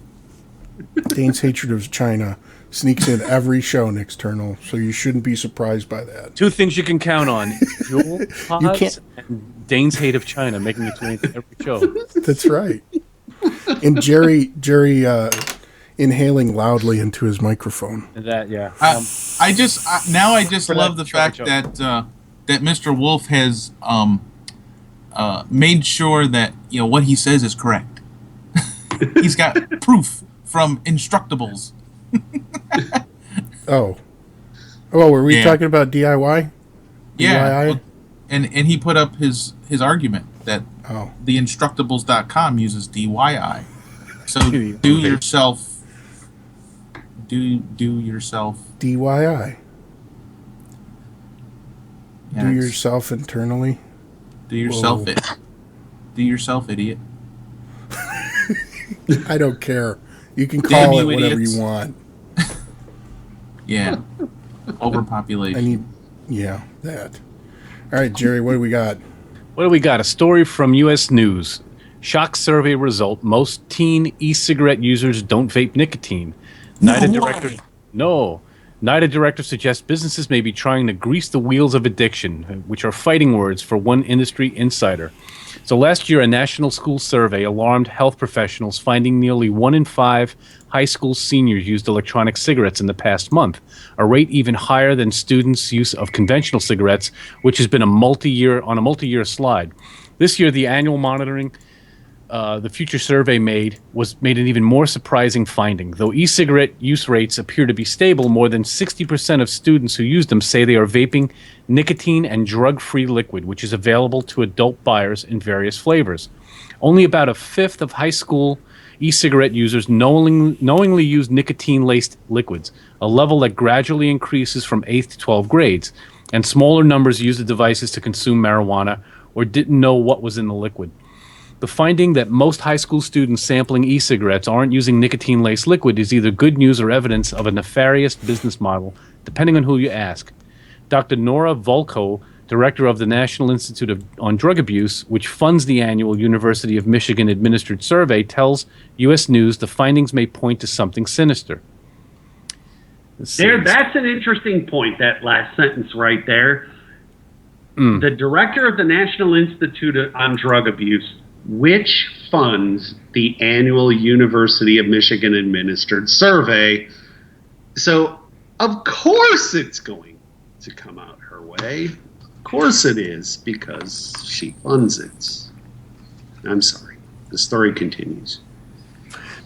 Dane's hatred of China sneaks in every show, Nixternal, so you shouldn't be surprised by that. Two things you can count on: Juul pods can't- and Dane's hate of China, making its way into every show. That's right. And Jerry inhaling loudly into his microphone. That yeah. I just For love that the fact joke. that Mr. Wolf has made sure that what he says is correct. He's got proof from Instructables. Oh, were we Yeah. talking about DIY? Yeah, DIY? well, and he put up his argument that Oh, the Instructables.com uses DIY. So Okay. do yourself. DIY. Yeah, Do it's- yourself internally. Do yourself Whoa. it. Do yourself, idiot. I don't care. You can Damn call you it whatever idiots. you want. Yeah. Overpopulation. That. All right, Jerry, what do we got? What do we got? A story from U.S. News. Shock survey result: most teen e-cigarette users don't vape nicotine. NIDA director, no. NIDA director suggests businesses may be trying to grease the wheels of addiction, which are fighting words for one industry insider. So last year, a national school survey alarmed health professionals, finding nearly 1 in 5 high school seniors used electronic cigarettes in the past month, a rate even higher than students' use of conventional cigarettes, which has been on a multi-year slide. This year, the annual monitoring the Future survey made an even more surprising finding. Though e-cigarette use rates appear to be stable, more than 60% of students who use them say they are vaping nicotine and drug-free liquid, which is available to adult buyers in various flavors. Only about a fifth of high school e-cigarette users knowingly use nicotine-laced liquids, a level that gradually increases from 8th to 12th grades, and smaller numbers use the devices to consume marijuana or didn't know what was in the liquid. The finding that most high school students sampling e-cigarettes aren't using nicotine-laced liquid is either good news or evidence of a nefarious business model, depending on who you ask. Dr. Nora Volkow, director of the National Institute on Drug Abuse, which funds the annual University of Michigan administered survey, tells U.S. News the findings may point to something sinister. That's an interesting point, that last sentence right there. The director of the National Institute on Drug Abuse, which funds the annual University of Michigan administered survey. So, of course it's going to come out her way. Of course it is, because she funds it. I'm sorry. The story continues.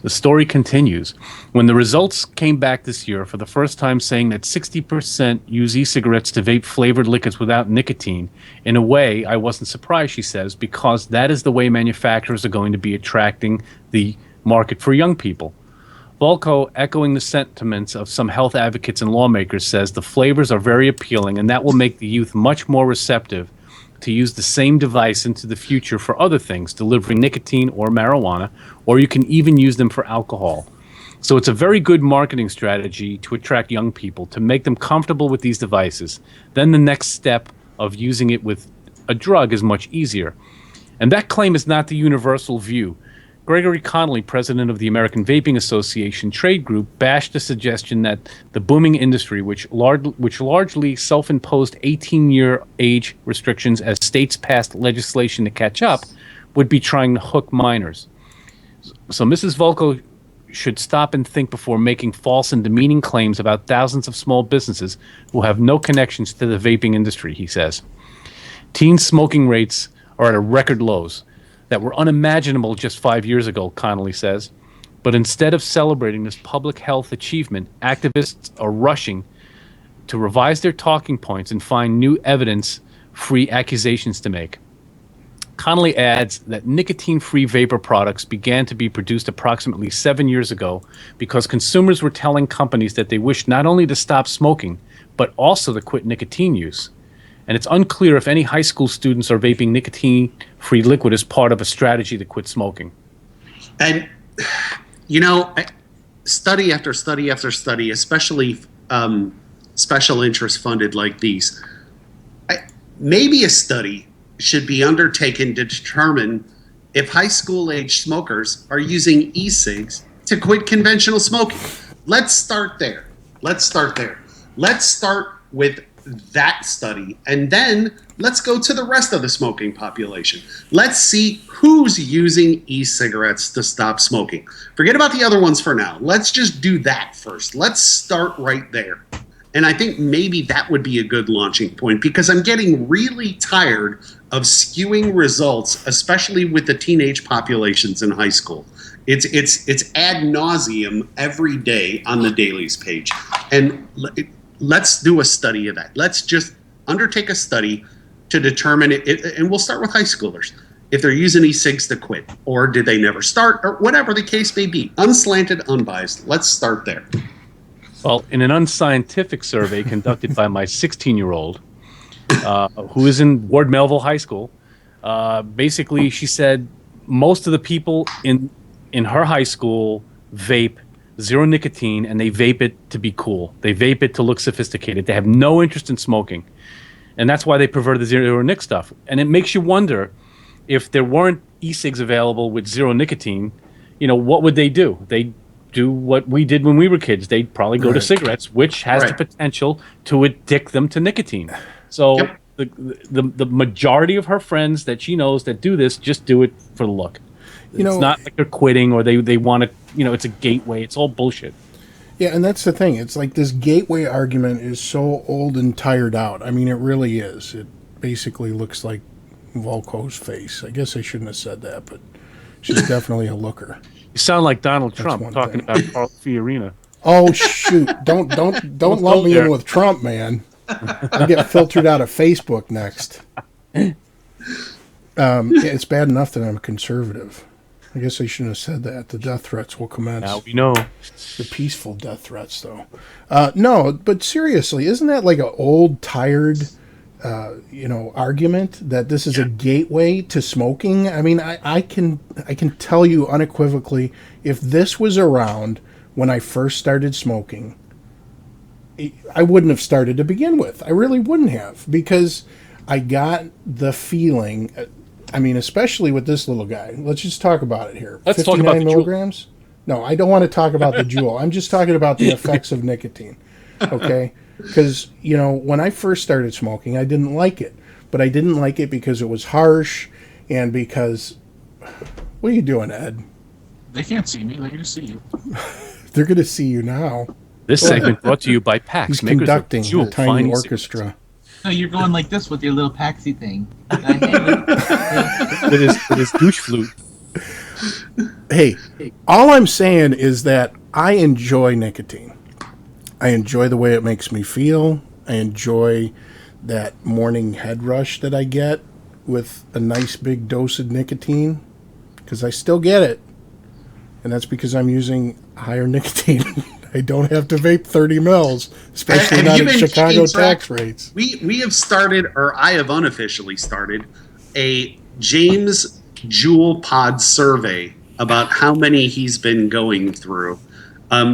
The story continues. When the results came back this year for the first time saying that 60% use e-cigarettes to vape flavored liquids without nicotine, in a way, I wasn't surprised, she says, because that is the way manufacturers are going to be attracting the market for young people. Volkow, echoing the sentiments of some health advocates and lawmakers, says the flavors are very appealing and that will make the youth much more receptive to use the same device into the future for other things, delivering nicotine or marijuana, or you can even use them for alcohol. So it's a very good marketing strategy to attract young people, to make them comfortable with these devices. Then the next step of using it with a drug is much easier. And that claim is not the universal view. Gregory Connolly, president of the American Vaping Association trade group, bashed the suggestion that the booming industry, which largely self-imposed 18-year age restrictions as states passed legislation to catch up, would be trying to hook minors. So Mrs. Volkow should stop and think before making false and demeaning claims about thousands of small businesses who have no connections to the vaping industry, he says. Teen smoking rates are at a record lows that were unimaginable just 5 years ago, Connolly says. But instead of celebrating this public health achievement, activists are rushing to revise their talking points and find new evidence-free accusations to make. Connolly adds that nicotine-free vapor products began to be produced approximately 7 years ago because consumers were telling companies that they wished not only to stop smoking, but also to quit nicotine use. And it's unclear if any high school students are vaping nicotine-free liquid as part of a strategy to quit smoking. And, you know, study after study after study, especially special interest funded like these, maybe a study should be undertaken to determine if high school age smokers are using e-cigs to quit conventional smoking. Let's start there. Let's start with that study, and then let's go to the rest of the smoking population. Let's see who's using e-cigarettes to stop smoking. Forget about the other ones for now. Let's just do that first. Let's start right there. And I think maybe that would be a good launching point, because I'm getting really tired of skewing results, especially with the teenage populations in high school. It's ad nauseum every day on the dailies page. And let's do a study of that. Let's just undertake a study to determine it, and we'll start with high schoolers, if they're using e-cigs to quit, or did they never start, or whatever the case may be. Unslanted, unbiased. Let's start there. Well, in an unscientific survey conducted by my 16-year-old, who is in Ward Melville High School, basically she said most of the people in her high school vape zero nicotine, and they vape it to be cool. They vape it to look sophisticated. They have no interest in smoking. And that's why they prefer the zero nic stuff. And it makes you wonder if there weren't e-cigs available with zero nicotine, what would they do? They do what we did when we were kids. They'd probably go to Right. cigarettes, which has the Right. potential to addict them to nicotine. So Yep. the majority of her friends that she knows that do this just do it for the look. You know- It's not like they're quitting or they want to, it's a gateway. It's all bullshit. Yeah, and that's the thing. It's like this gateway argument is so old and tired out. I mean, it really is. It basically looks like Volko's face. I guess I shouldn't have said that, but she's definitely a looker. You sound like Donald That's Trump one talking thing. about Carl Fiorina. Oh shoot! Don't lump me there. in with Trump, man. I'll get filtered out of Facebook next. Yeah, it's bad enough that I'm a conservative. I guess I shouldn't have said that. The death threats will commence. Now we know. The peaceful death threats, though. No, but seriously, isn't that like an old, tired, argument that this is a gateway to smoking? I mean, I can tell you unequivocally, if this was around when I first started smoking, I wouldn't have started to begin with. I really wouldn't have, because I got the feeling. I mean, especially with this little guy. Let's just talk about it here. Let's talk about the Juul. milligrams. No, I don't want to talk about the Juul. I'm just talking about the effects of nicotine. Okay? Because, when I first started smoking, I didn't like it. But I didn't like it because it was harsh and because... What are you doing, Ed? They can't see me. They can see you. They're going to see you now. This segment brought to you by PAX. He's makers of conducting Juul a tiny fine orchestra. No, you're going like this with your little paxi thing. with his douche flute. Hey, all I'm saying is that I enjoy nicotine. I enjoy the way it makes me feel. I enjoy that morning head rush that I get with a nice big dose of nicotine, because I still get it. And that's because I'm using higher nicotine. I don't have to vape 30 mils, especially Have not you at been Chicago keeping track? tax rates. We have started, or I have unofficially started, a James Juul Pod survey about how many he's been going through,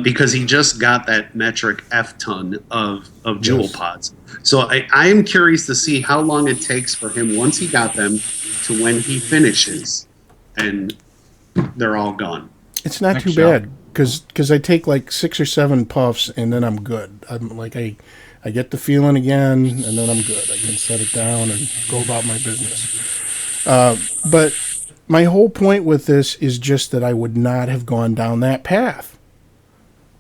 because he just got that metric F ton of Juul Yes. Pods. So I am curious to see how long it takes for him, once he got them, to when he finishes and they're all gone. It's not Next too show. bad, because I take like 6 or 7 puffs and then I'm good. I'm like, I get the feeling again and then I'm good. I can set it down and go about my business. But my whole point with this is just that I would not have gone down that path.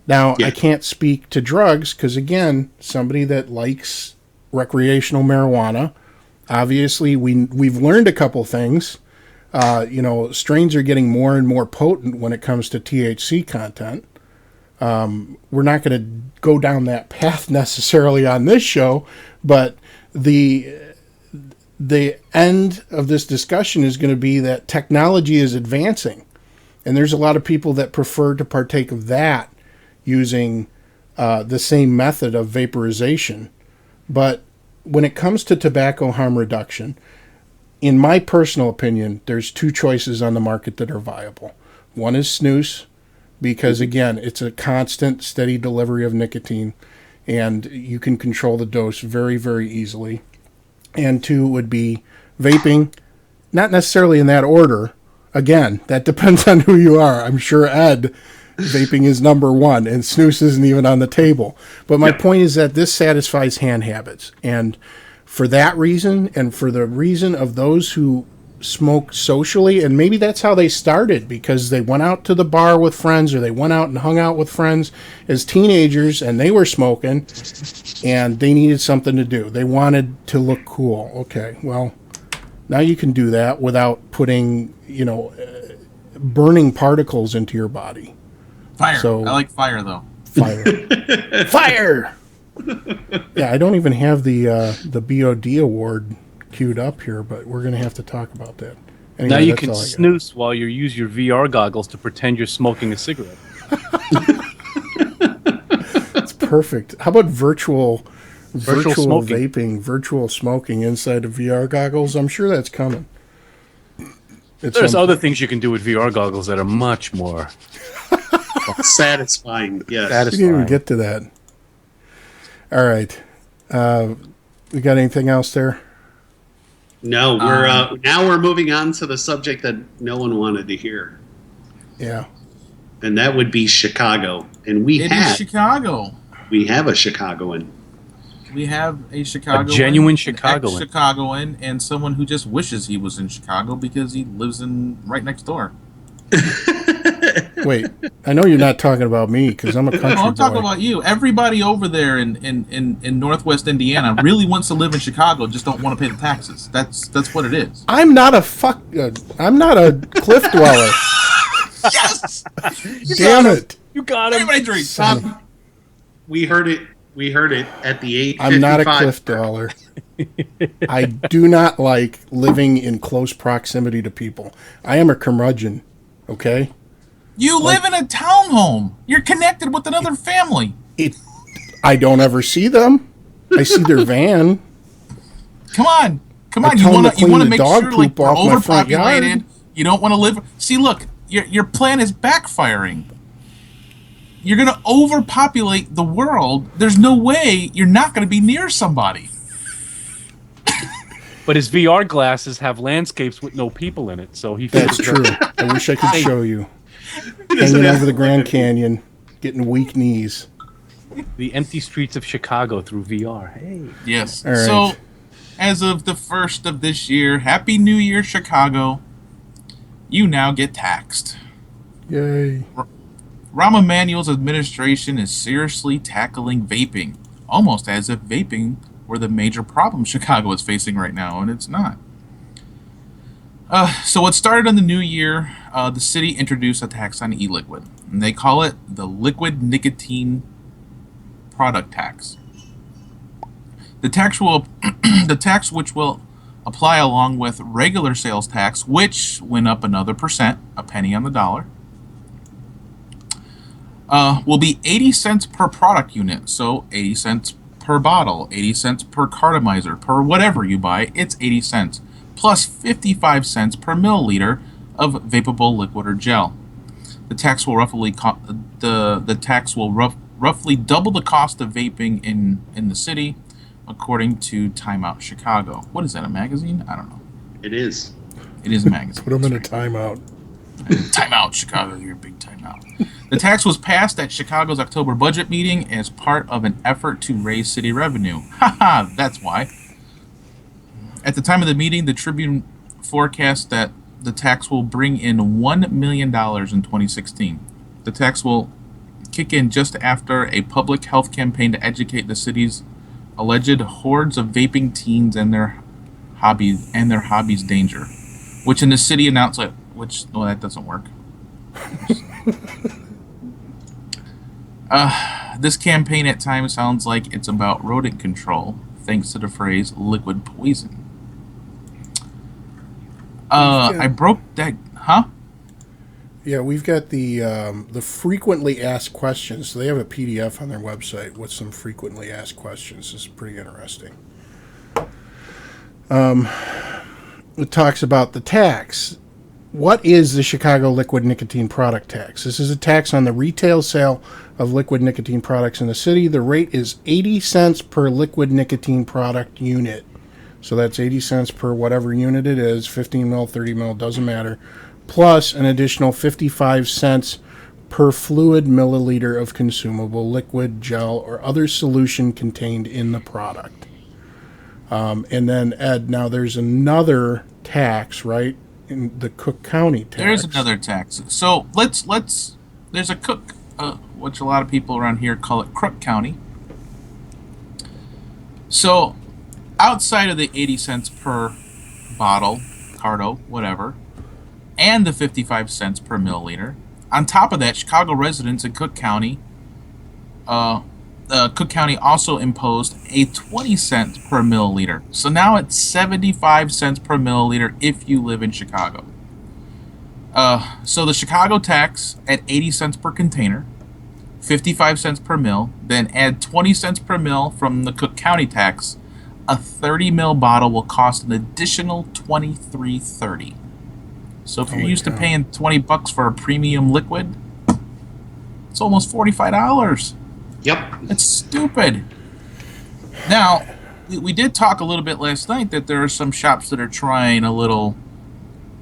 Now, Yeah. I can't speak to drugs because, again, somebody that likes recreational marijuana, obviously we've learned a couple things. Strains are getting more and more potent when it comes to THC content. We're not going to go down that path necessarily on this show, but the end of this discussion is going to be that technology is advancing, and there's a lot of people that prefer to partake of that using the same method of vaporization. But when it comes to tobacco harm reduction, in my personal opinion, there's 2 choices on the market that are viable. One is snus, because again, it's a constant, steady delivery of nicotine, and you can control the dose very, very easily. And 2 would be vaping, not necessarily in that order. Again, that depends on who you are. I'm sure Ed, vaping is number 1, and snus isn't even on the table. But my point is that this satisfies hand habits, and for that reason, and for the reason of those who smoke socially, and maybe that's how they started, because they went out to the bar with friends, or they went out and hung out with friends as teenagers, and they were smoking, and they needed something to do. They wanted to look cool. Okay, well, now you can do that without putting, burning particles into your body. Fire. So- I like fire, though. Fire. Fire! Yeah, I don't even have the BOD award queued up here, but we're going to have to talk about that. Anyway, Now you that's can all I got. snooze while you use your VR goggles to pretend you're smoking a cigarette. It's perfect. How about virtual smoking. vaping, virtual smoking inside of VR goggles? I'm sure that's coming. There's other things you can do with VR goggles that are much more Satisfying, yes. We satisfying. didn't even get to that. All right. We got anything else there? No, now we're moving on to the subject that no one wanted to hear, Yeah. and that would be Chicago. And It is Chicago. we have a Chicagoan. We have a Chicagoan, genuine an Chicagoan. ex-Chicagoan, and someone who just wishes he was in Chicago because he lives in right next door. Wait, I know you're not talking about me because I'm a country No, I'm talking boy. about you. Everybody over there in Northwest Indiana really wants to live in Chicago, just don't want to pay the taxes. That's what it is. I'm not a cliff dweller. Yes! Damn it! You got Give him. me my drink. Stop. We heard it. We heard it at the 8:55. I'm not a cliff dweller. I do not like living in close proximity to people. I am a curmudgeon. Okay. You live in a townhome. You're connected with another family. I don't ever see them. I see their van. Come on. I You tell 'em want to to clean the make dog sure like poop we're off my front yard. overpopulated. You don't want to live. See, look, your plan is backfiring. You're going to overpopulate the world. There's no way you're not going to be near somebody. But his VR glasses have landscapes with no people in it, so he. That's true. I wish I could show you. Hanging over the Grand Canyon, getting weak knees. The empty streets of Chicago through VR. Hey. Yes. All right. So, as of the 1st of this year, Happy New Year, Chicago. You now get taxed. Yay. Rahm Emanuel's administration is seriously tackling vaping, almost as if vaping were the major problem Chicago is facing right now, and it's not. So what started in the new year, the city introduced a tax on e-liquid, and they call it the liquid nicotine product tax. The tax which will apply along with regular sales tax, which went up another %, a penny on the dollar, will be 80 cents per product unit, so 80 cents per bottle, 80 cents per cartomizer, per whatever you buy, it's 80 cents, plus 55 cents per milliliter of vapable liquid or gel. The tax will roughly roughly double the cost of vaping in the city, according to Time Out Chicago. What is that, a magazine? I don't know. It is. It is a magazine. Put them in a timeout. Time out, Chicago. You're a big time out. The tax was passed at Chicago's October budget meeting as part of an effort to raise city revenue. Haha, that's why. At the time of the meeting, the Tribune forecast that the tax will bring in $1 million in 2016. The tax will kick in just after a public health campaign to educate the city's alleged hordes of vaping teens and their hobbies danger, which in the city announced that doesn't work. This campaign at times sounds like it's about rodent control, thanks to the phrase liquid poison. I broke that, huh? Yeah, we've got the frequently asked questions. So they have a PDF on their website with some frequently asked questions. This is pretty interesting. It talks about the tax. What is the Chicago liquid nicotine product tax? This is a tax on the retail sale of liquid nicotine products in the city. The rate is 80 cents per liquid nicotine product unit. So that's 80 cents per whatever unit it is, 15 mil, 30 mil, doesn't matter, plus an additional 55 cents per fluid milliliter of consumable liquid, gel, or other solution contained in the product. And then, Ed, now there's another tax, right? In the Cook County tax. There's another tax. So let's there's a Cook, which a lot of people around here call it Crook County. So outside of the 80 cents per bottle, carto, whatever, and the 55 cents per milliliter, on top of that, Chicago residents in Cook County, Cook County also imposed a 20 cents per milliliter. So now it's 75 cents per milliliter if you live in Chicago. So the Chicago tax at 80 cents per container, 55 cents per mil, then add 20 cents per mil from the Cook County tax, a 30 mil bottle will cost an additional $23.30. So if you're used to paying $20 for a premium liquid, it's almost $45. Yep. It's stupid. Now, we did talk a little bit last night that there are some shops that are trying a little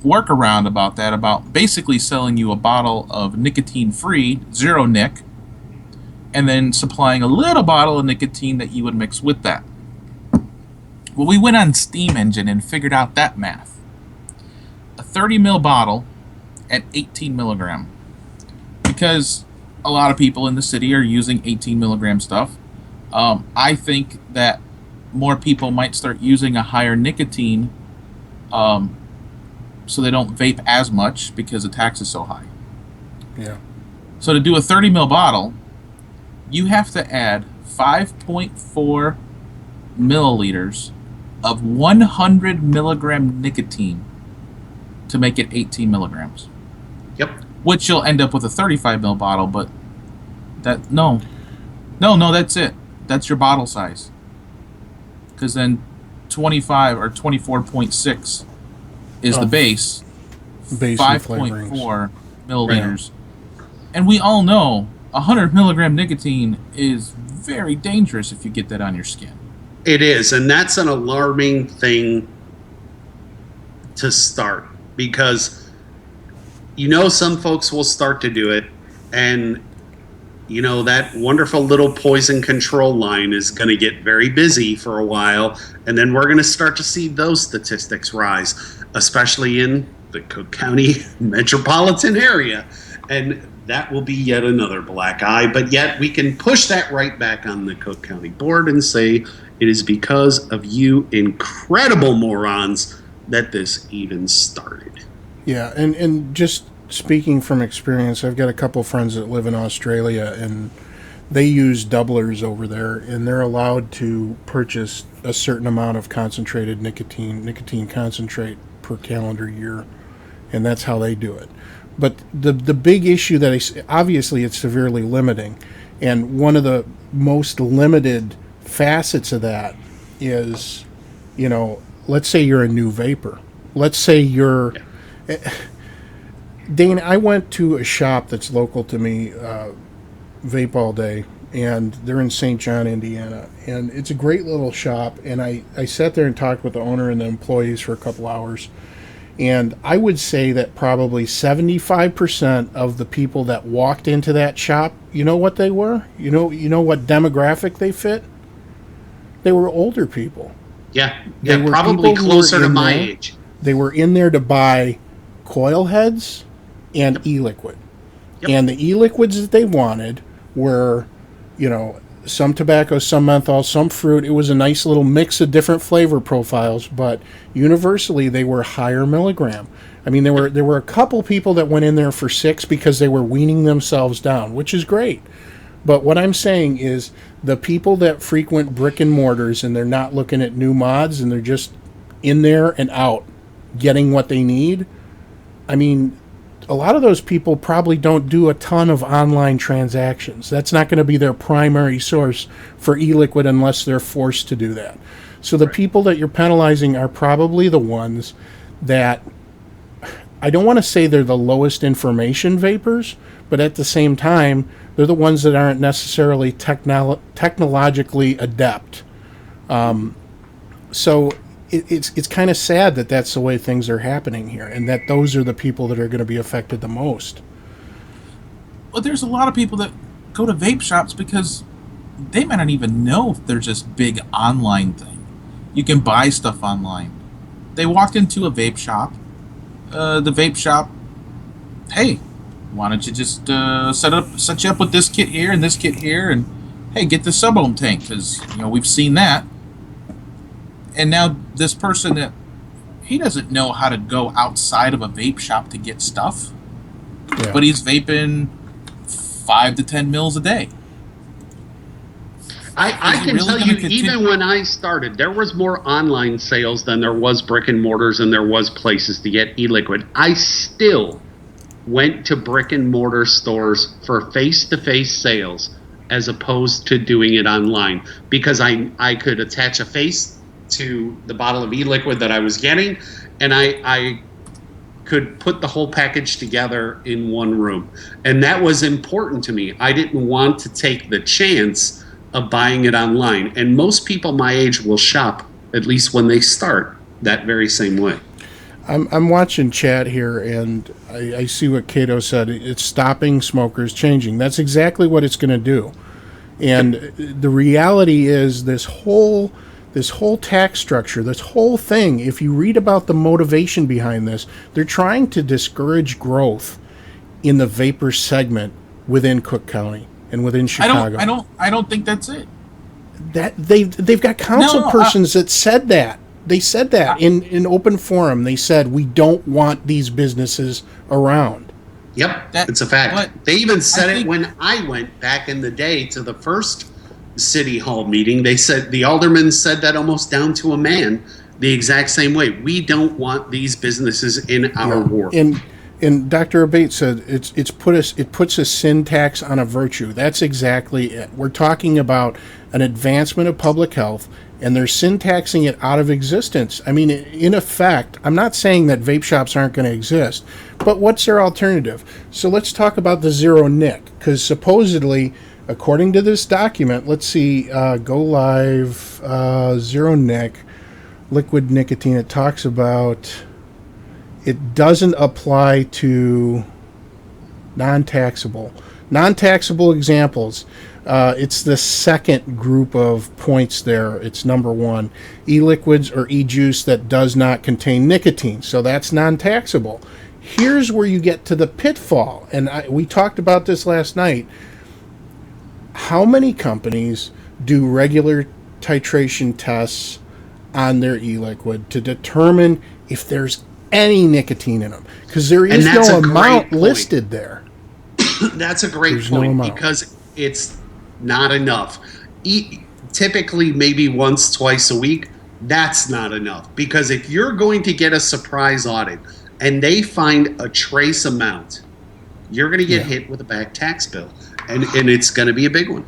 workaround about that, about basically selling you a bottle of nicotine-free, zero nic, and then supplying a little bottle of nicotine that you would mix with that. Well, we went on Steam Engine and figured out that math. A 30 ml bottle at 18 milligram. Because a lot of people in the city are using 18 milligram stuff. I think that more people might start using a higher nicotine so they don't vape as much because the tax is so high. Yeah. So to do a 30 ml bottle, you have to add 5.4 milliliters of 100 milligram nicotine to make it 18 milligrams. Yep. Which you'll end up with a 35 ml bottle, but no, that's it. That's your bottle size. Because then 25 or 24.6 is the base. Base and flavorings. 5.4 milliliters. And we all know 100 milligram nicotine is very dangerous if you get that on your skin. It is, and that's an alarming thing to start, because some folks will start to do it, and that wonderful little poison control line is going to get very busy for a while, and then we're going to start to see those statistics rise, especially in the Cook County metropolitan area, and that will be yet another black eye. But yet we can push that right back on the Cook County Board and say it is because of you incredible morons that this even started. Yeah, and just speaking from experience, I've got a couple friends that live in Australia, and they use doublers over there, and they're allowed to purchase a certain amount of concentrated nicotine concentrate per calendar year, and that's how they do it. But the big issue that obviously it's severely limiting, and one of the most limited facets of that is, let's say you're a new vapor. Let's say you're... Dane, I went to a shop that's local to me, Vape All Day, and they're in St. John, Indiana. And it's a great little shop, and I sat there and talked with the owner and the employees for a couple hours. And I would say that probably 75% of the people that walked into that shop, you know what they were? You know what demographic they fit? They were older people. Yeah, probably closer to my age. They were in there to buy coil heads and e-liquid. Yep. And the e-liquids that they wanted were, some tobacco, some menthol, some fruit. It was a nice little mix of different flavor profiles, but universally they were higher milligram. I mean, there were a couple people that went in there for 6 because they were weaning themselves down, which is great. But what I'm saying is the people that frequent brick and mortars and they're not looking at new mods and they're just in there and out getting what they need, I mean, a lot of those people probably don't do a ton of online transactions. That's not going to be their primary source for e-liquid unless they're forced to do that. So the people that you're penalizing are probably the ones that, I don't want to say they're the lowest information vapors, but at the same time, they're the ones that aren't necessarily technologically adept. So it's kind of sad that that's the way things are happening here, and that those are the people that are going to be affected the most. Well, there's a lot of people that go to vape shops because they might not even know if there's this big online thing. You can buy stuff online. They walked into a vape shop. The vape shop, hey, why don't you just set you up with this kit here and this kit here, and hey, get the SUB-OHM tank, because we've seen that. And now this person that he doesn't know how to go outside of a vape shop to get stuff, but he's vaping 5 to 10 mils a day. I can tell you, even when I started, there was more online sales than there was brick and mortars, and there was places to get e-liquid. I still went to brick and mortar stores for face-to-face sales as opposed to doing it online, because I could attach a face to the bottle of e-liquid that I was getting, and I could put the whole package together in one room. And that was important to me. I didn't want to take the chance of buying it online. And most people my age will shop, at least when they start, that very same way. I'm watching chat here, and I see what Cato said. It's stopping smokers changing. That's exactly what it's going to do. And the reality is this whole tax structure, this whole thing, if you read about the motivation behind this, they're trying to discourage growth in the vapor segment within Cook County and within Chicago. I don't think that's it. That they've got council persons that said that. They said that in open forum. They said, we don't want these businesses around. Yep, it's a fact. They even said it when I went back in the day to the first city hall meeting. They said, the alderman said that almost down to a man, the exact same way. We don't want these businesses in our ward. And Dr. Abate said it puts a sin tax on a virtue. That's exactly it. We're talking about an advancement of public health, and they're sin taxing it out of existence. I mean, in effect, I'm not saying that vape shops aren't going to exist, but what's their alternative? So let's talk about the zero nic, because supposedly, according to this document, let's see, go live, zero nic, liquid nicotine. It talks about it doesn't apply to non-taxable examples. It's the second group of points there. It's number one. E-liquids or e-juice that does not contain nicotine. So that's non-taxable. Here's where you get to the pitfall. And we talked about this last night. How many companies do regular titration tests on their e-liquid to determine if there's any nicotine in them? Because there is no amount listed there. That's a great point, because it's not enough. Typically, maybe once, twice a week, that's not enough. Because if you're going to get a surprise audit and they find a trace amount, you're going to get hit with a back tax bill. And it's going to be a big one.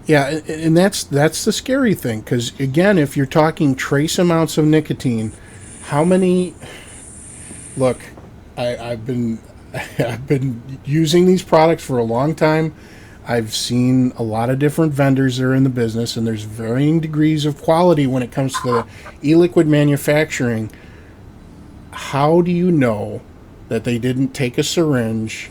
Yeah, and that's the scary thing. Because, again, if you're talking trace amounts of nicotine, how many... Look, I've been using these products for a long time. I've seen a lot of different vendors that are in the business, and there's varying degrees of quality when it comes to the e-liquid manufacturing. How do you know that they didn't take a syringe?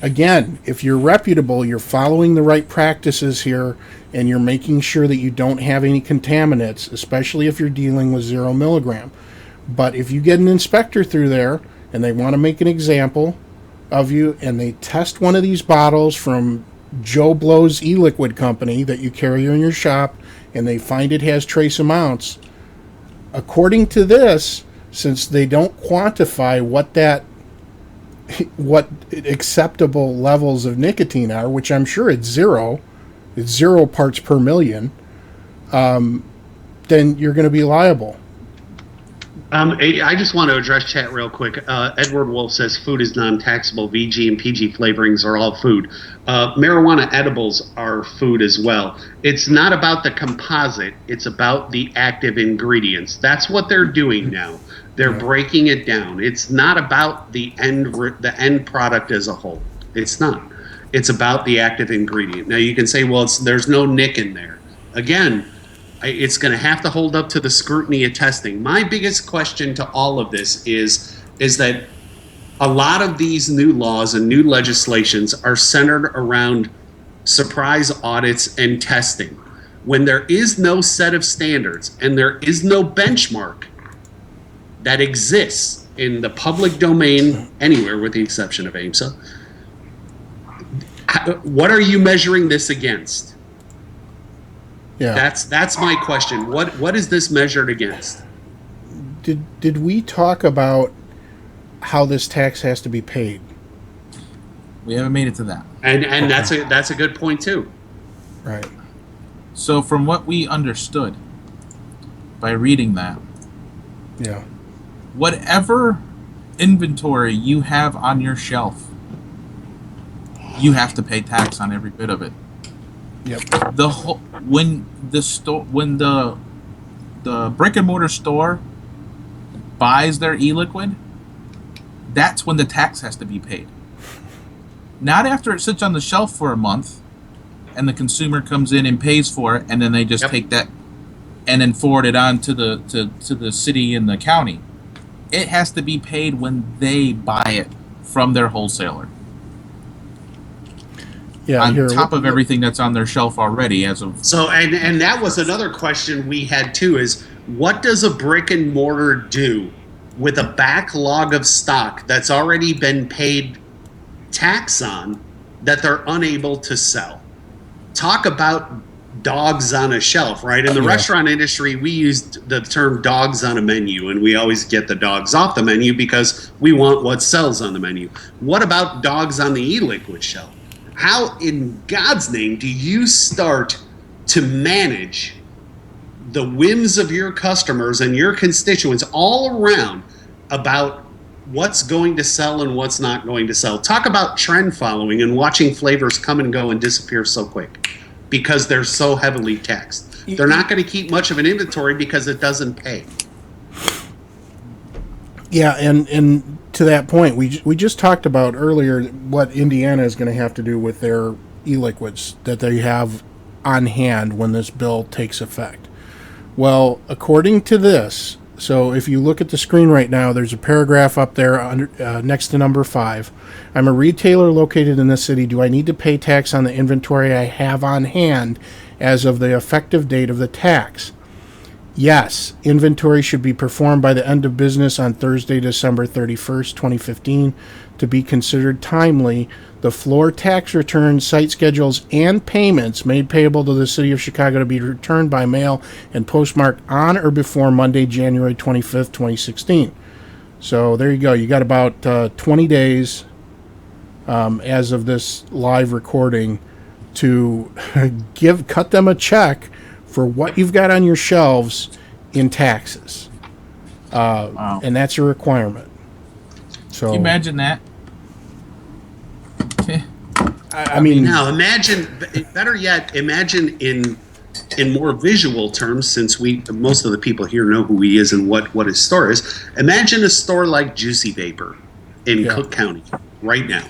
Again, if you're reputable, you're following the right practices here, and you're making sure that you don't have any contaminants, especially if you're dealing with 0 milligram. But if you get an inspector through there, and they want to make an example of you, and they test one of these bottles from Joe Blow's e-liquid company that you carry in your shop, and they find it has trace amounts, according to this, since they don't quantify what acceptable levels of nicotine are, which I'm sure it's 0 parts per million, then you're going to be liable. I just want to address chat real quick. Edward Wolf says food is non-taxable. VG and PG flavorings are all food. Marijuana edibles are food as well. It's not about the composite. It's about the active ingredients. That's what they're doing now. They're breaking it down. It's not about the end product as a whole. It's not. It's about the active ingredient. Now you can say, well, there's no nic in there. Again, it's going to have to hold up to the scrutiny of testing. My biggest question to all of this is that a lot of these new laws and new legislations are centered around surprise audits and testing. When there is no set of standards and there is no benchmark that exists in the public domain anywhere with the exception of AIMSA, what are you measuring this against? Yeah, that's my question. What is this measured against? Did we talk about how this tax has to be paid? We haven't made it to that. And that's a good point too. Right. So from what we understood by reading that, whatever inventory you have on your shelf, you have to pay tax on every bit of it. Yep. When the brick and mortar store buys their e-liquid, that's when the tax has to be paid. Not after it sits on the shelf for a month and the consumer comes in and pays for it, and then they just Yep. take that and then forward it on to the city and the county. It has to be paid when they buy it from their wholesaler. Yeah, On here, top of everything that's on their shelf already as of So, and that was another question we had too, is what does a brick and mortar do with a backlog of stock that's already been paid tax on that they're unable to sell? Talk about dogs on a shelf, right? In the Yeah. restaurant industry, we used the term dogs on a menu, and we always get the dogs off the menu because we want what sells on the menu. What about dogs on the e-liquid shelf? How in God's name do you start to manage the whims of your customers and your constituents all around about what's going to sell and what's not going to sell? Talk about trend following and watching flavors come and go and disappear so quick because they're so heavily taxed. They're not going to keep much of an inventory because it doesn't pay. Yeah, and to that point, we just talked about earlier what Indiana is going to have to do with their e-liquids that they have on hand when this bill takes effect. Well, according to this, so if you look at the screen right now, there's a paragraph up there under, next to number 5. I'm a retailer located in this city. Do I need to pay tax on the inventory I have on hand as of the effective date of the tax? Yes, inventory should be performed by the end of business on Thursday, December 31st, 2015, to be considered timely. The floor tax returns, site schedules, and payments made payable to the City of Chicago to be returned by mail and postmarked on or before Monday, January 25th, 2016. So there you go. You got about 20 days as of this live recording to cut them a check for what you've got on your shelves in taxes. Wow. And that's a requirement. So Can you imagine that? I mean, Now imagine, better yet, imagine in more visual terms, since most of the people here know who he is and what his store is. Imagine a store like Juicy Vapor in Cook County right now.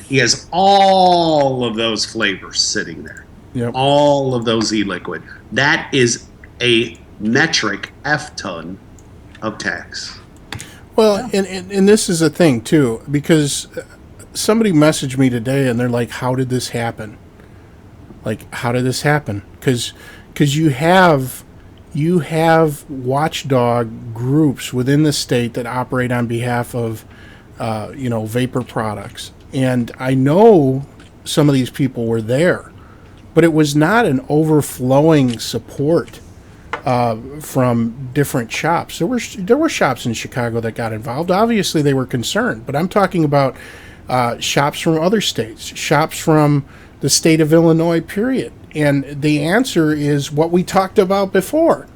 He has all of those flavors sitting there. Yep. All of those e-liquid. That is a metric F-ton of tax. well, and this is a thing too, because somebody messaged me today and they're like, how did this happen? Like, how did this happen? Because you have watchdog groups within the state that operate on behalf of, vapor products. And I know some of these people were there, but it was not an overflowing support from different shops. There were shops in Chicago that got involved. Obviously, they were concerned, but I'm talking about shops from other states, shops from the state of Illinois, period. And the answer is what we talked about before.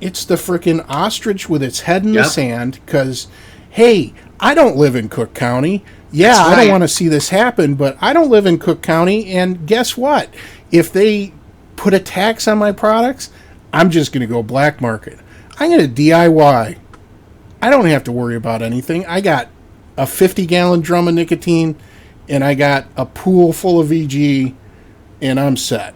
It's the frickin' ostrich with its head in the sand because, hey, I don't live in Cook County. Yeah, That's I don't right. want to see this happen, but I don't live in Cook County, and guess what? If they put a tax on my products, I'm just going to go black market. I'm going to DIY. I don't have to worry about anything. I got a 50-gallon drum of nicotine, and I got a pool full of VG, and I'm set.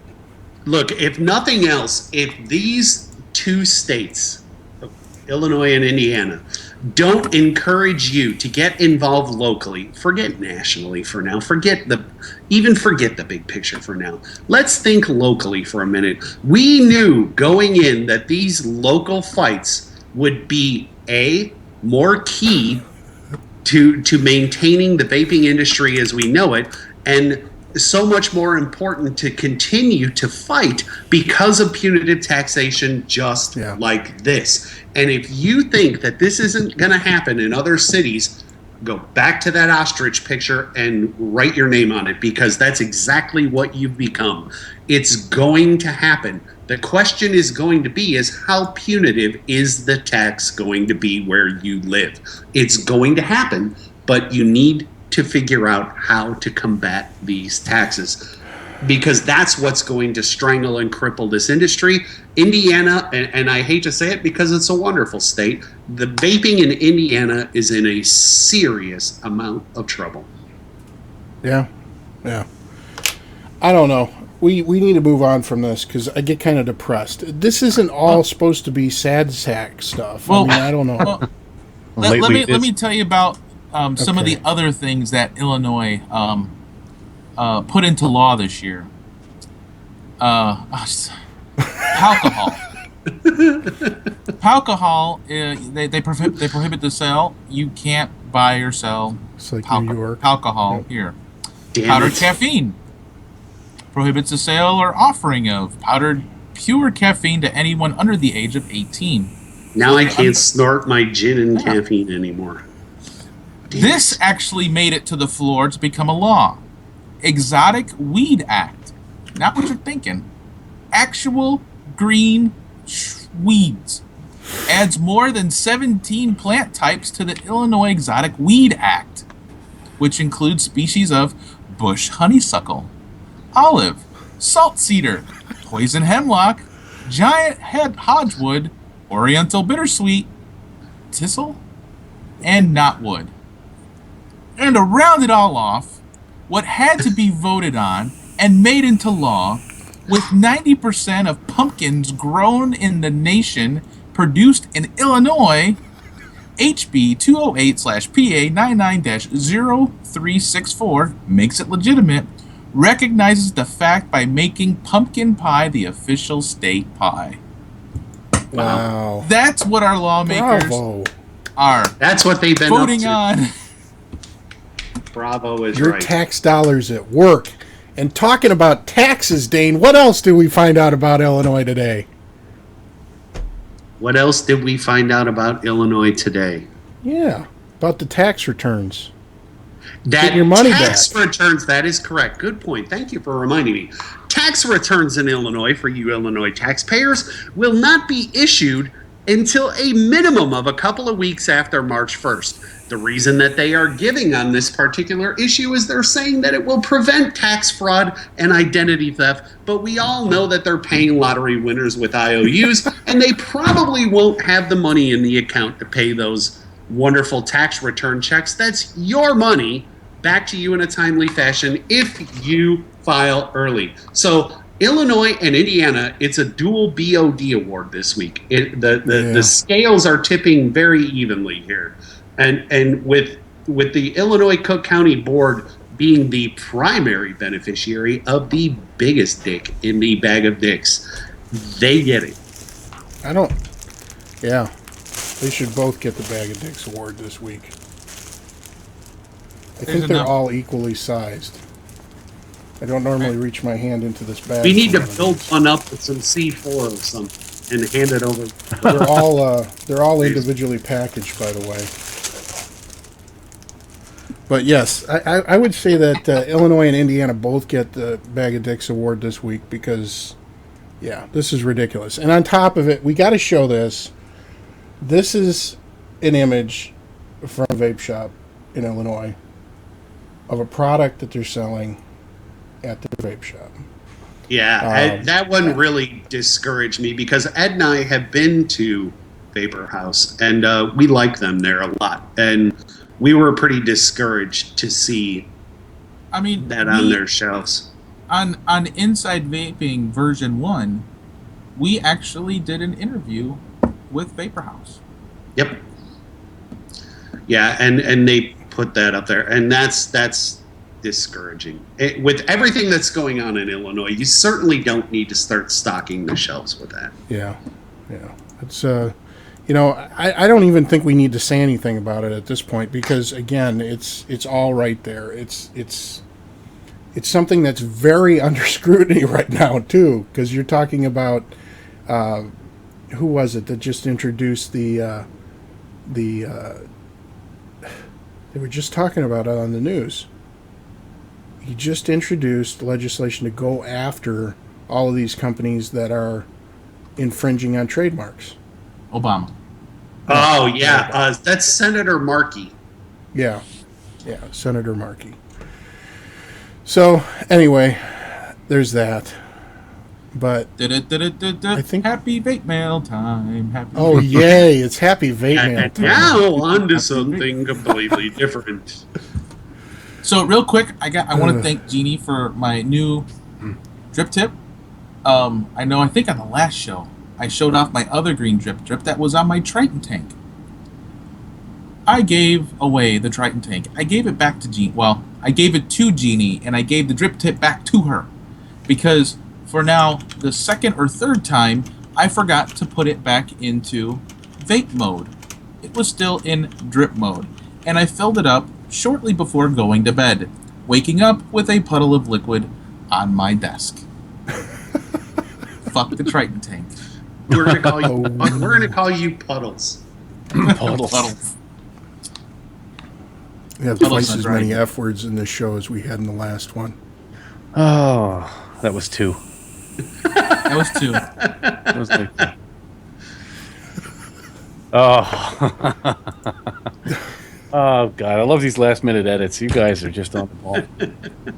Look, if nothing else, if these two states, Illinois and Indiana, don't encourage you to get involved locally, forget nationally for now, forget the big picture for now. Let's think locally for a minute. We knew going in that these local fights would be more key to maintaining the vaping industry as we know it, and so much more important to continue to fight because of punitive taxation just like this. And if you think that this isn't going to happen in other cities, go back to that ostrich picture and write your name on it, because that's exactly what you've become. It's going to happen. The question is going to be is how punitive is the tax going to be where you live? It's going to happen, but you need to figure out how to combat these taxes, because that's what's going to strangle and cripple this industry. Indiana, and I hate to say it because it's a wonderful state, the vaping in Indiana is in a serious amount of trouble. Yeah. I don't know. We need to move on from this because I get kind of depressed. This isn't all supposed to be sad sack stuff. Well, I mean, I don't know. Well, let me tell you about some of the other things that Illinois put into law this year. Alcohol. Alcohol. They prohibit the sale. You can't buy or sell It's like New York. alcohol Yep. here. Damn Powdered it. caffeine prohibits the sale or offering of powdered pure caffeine to anyone under the age of 18. Now I can't snort my gin and caffeine anymore. Damn This it. actually made it to the floor to become a law. Exotic Weed Act. Not what you're thinking. Actual green weeds. Adds more than 17 plant types to the Illinois Exotic Weed Act, which includes species of bush honeysuckle, olive, salt cedar, poison hemlock, giant head hodgewood, oriental bittersweet, thistle, and knotwood. And to round it all off, what had to be voted on and made into law, with 90% of pumpkins grown in the nation produced in Illinois, HB 208/PA99-0364 makes it legitimate, recognizes the fact by making pumpkin pie the official state pie. Wow. That's what our lawmakers Bravo. are That's what they've been voting up to. on. Bravo is Your right. tax dollars at work. And talking about taxes, Dane, what else did we find out about Illinois today? What else did we find out about Illinois today? Yeah, about the tax returns. That Get your money tax back. returns, that is correct. Good point. Thank you for reminding me. Tax returns in Illinois for you Illinois taxpayers will not be issued until a minimum of a couple of weeks after March 1st. The reason that they are giving on this particular issue is they're saying that it will prevent tax fraud and identity theft, but we all know that they're paying lottery winners with IOUs, and they probably won't have the money in the account to pay those wonderful tax return checks. That's your money back to you in a timely fashion if you file early. So Illinois and Indiana, it's a dual BOD award this week. The scales are tipping very evenly here. And with the Illinois Cook County Board being the primary beneficiary of the biggest dick in the bag of dicks, they get it. Yeah. They should both get the Bag of Dicks award this week. I think they're enough. all equally sized. I don't normally reach my hand into this bag. We need to for one build of one up with some C4 or something and hand it over. these. They're all individually packaged, by the way. But yes, I would say that Illinois and Indiana both get the Bag of Dicks award this week because, yeah, this is ridiculous. And on top of it, we got to show this. This is an image from a vape shop in Illinois of a product that they're selling at the vape shop. Yeah, that one really discouraged me because Ed and I have been to Vapor House and we like them there a lot. And we were pretty discouraged to see that on their shelves. On Inside Vaping version 1, we actually did an interview with Vapor House. Yep. Yeah, and they put that up there, and that's discouraging. With everything that's going on in Illinois, you certainly don't need to start stocking the shelves with that. Yeah. It's I don't even think we need to say anything about it at this point because again, it's all right there. It's something that's very under scrutiny right now too, because you're talking about who was it that just introduced the they were just talking about it on the news. He just introduced legislation to go after all of these companies that are infringing on trademarks. Obama. Oh yeah, that's Senator Markey. Yeah, Senator Markey. So anyway, there's that. But I think Happy Vape Mail time. Happy oh yay, it's Happy Vape Mail And time. now on to something completely different. So real quick, I want to thank Jeannie for my new drip tip. I think on the last show, I showed off my other green drip that was on my Triton tank. I gave away the Triton tank. I gave it back to Jeannie. Well, I gave it to Jeannie, and I gave the drip tip back to her. Because for now, the second or third time, I forgot to put it back into vape mode. It was still in drip mode. And I filled it up shortly before going to bed, waking up with a puddle of liquid on my desk. Fuck the Triton tank. We're gonna call you. We're gonna call you Puddles. Puddles. We have Puddles twice not as right. many F words in this show as we had in the last one. Oh, that was 2. That was 2. That was like 2. Oh. Oh, God. I love these last-minute edits. You guys are just on the ball.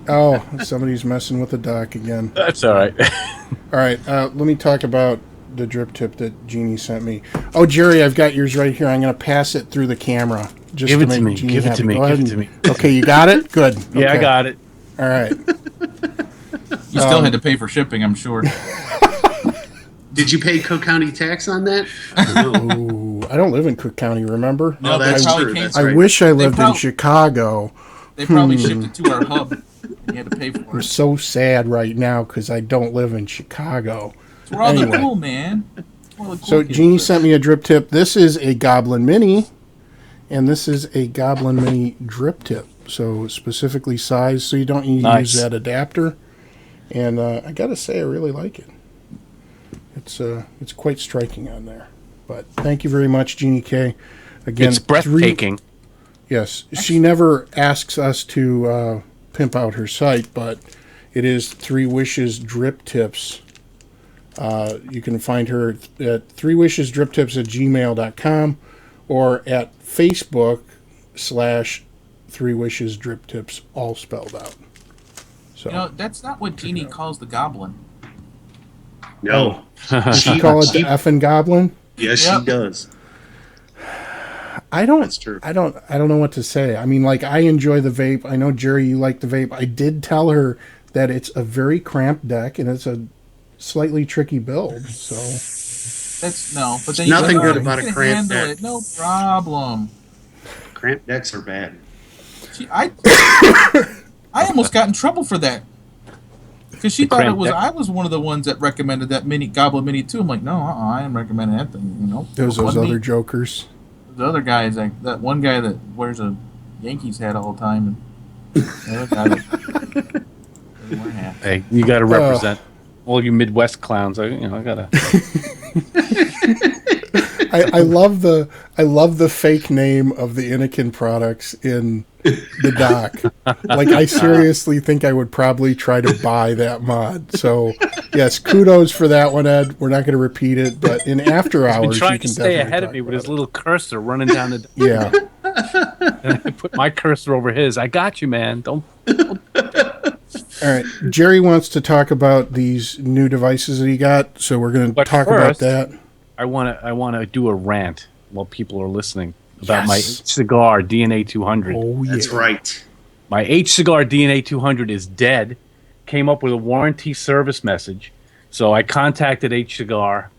Oh, somebody's messing with the dock again. That's all right. All right, let me talk about the drip tip that Jeannie sent me. Oh, Jerry, I've got yours right here. I'm going to pass it through the camera. Just Give to it to make me. Jeannie Give it happy. to me. Go ahead Give it and- to me. Okay, you got it? Good. Yeah, I Okay. got it. All right. You still had to pay for shipping, I'm sure. Did you pay Cook County tax on that? Ooh, I don't live in Cook County, remember? No, they that's probably true. came- That's I right. wish I lived in prob- Chicago. They probably shipped it to our hub. And you had to pay for I'm it. so sad right now because I don't live in Chicago. It's where all the Anyway. cool, man. It's where all the cool So kids Jeannie live. sent me a drip tip. This is a Goblin Mini, and this is a Goblin Mini drip tip. So specifically sized, so you don't need to Nice. use that adapter. And I gotta say, I really like it. It's quite striking on there. But thank you very much, Jeannie K. Again, It's breathtaking. Yes, she never asks us to pimp out her site, but it is 3 Wishes Drip Tips. You can find her at 3wishesdriptips@gmail.com or at Facebook /3 Wishes Drip Tips, all spelled out. So You know, that's not what Jeannie calls the goblin. No. she call it the effing Goblin. Yes, Yep. she does. I don't. That's true. I don't know what to say. I mean, like, I enjoy the vape. I know, Jerry, you like the vape. I did tell her that it's a very cramped deck and it's a slightly tricky build. So That's no, but then Nothing you good can about a handle cramped deck. it. No problem. Cramped decks are bad. She, I almost got in trouble for that because she thought it cramped was. deck? I was one of the ones that recommended that mini Goblin Mini too. I'm like, no, I am recommending that thing. You know, there's those Wasn't me. other jokers. The other guy is like that one guy that wears a Yankees hat all the time, and the other guy that doesn't wear hats. Hey, you got to represent all you Midwest clowns. I gotta. I love the fake name of the Anakin products in the dock. Like, I seriously think I would probably try to buy that mod. So yes, kudos for that one, Ed. We're not going to repeat it, but in after He's been hours, trying you to can stay definitely ahead of talk me with about his little cursor running down the. Yeah. And I put my cursor over his. I got you, man. Don't. All right. Jerry wants to talk about these new devices that he got, so we're going to But talk about first- that. I want to do a rant while people are listening about my Yes. H cigar DNA 200. Oh yeah. That's right. My H cigar DNA 200 is dead. Came up with a warranty service message, so I contacted H cigar,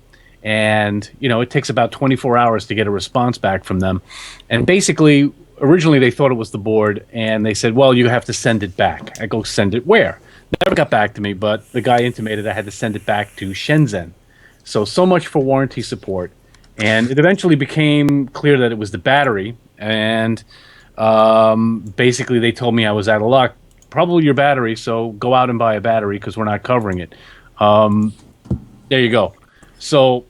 and it takes about 24 hours to get a response back from them. And basically, originally they thought it was the board, and they said, "Well, you have to send it back." I go, "Send it where?" Never got back to me, but the guy intimated I had to send it back to Shenzhen. So much for warranty support. And it eventually became clear that it was the battery. And basically they told me I was out of luck. Probably your battery, so go out and buy a battery because we're not covering it. There you go. So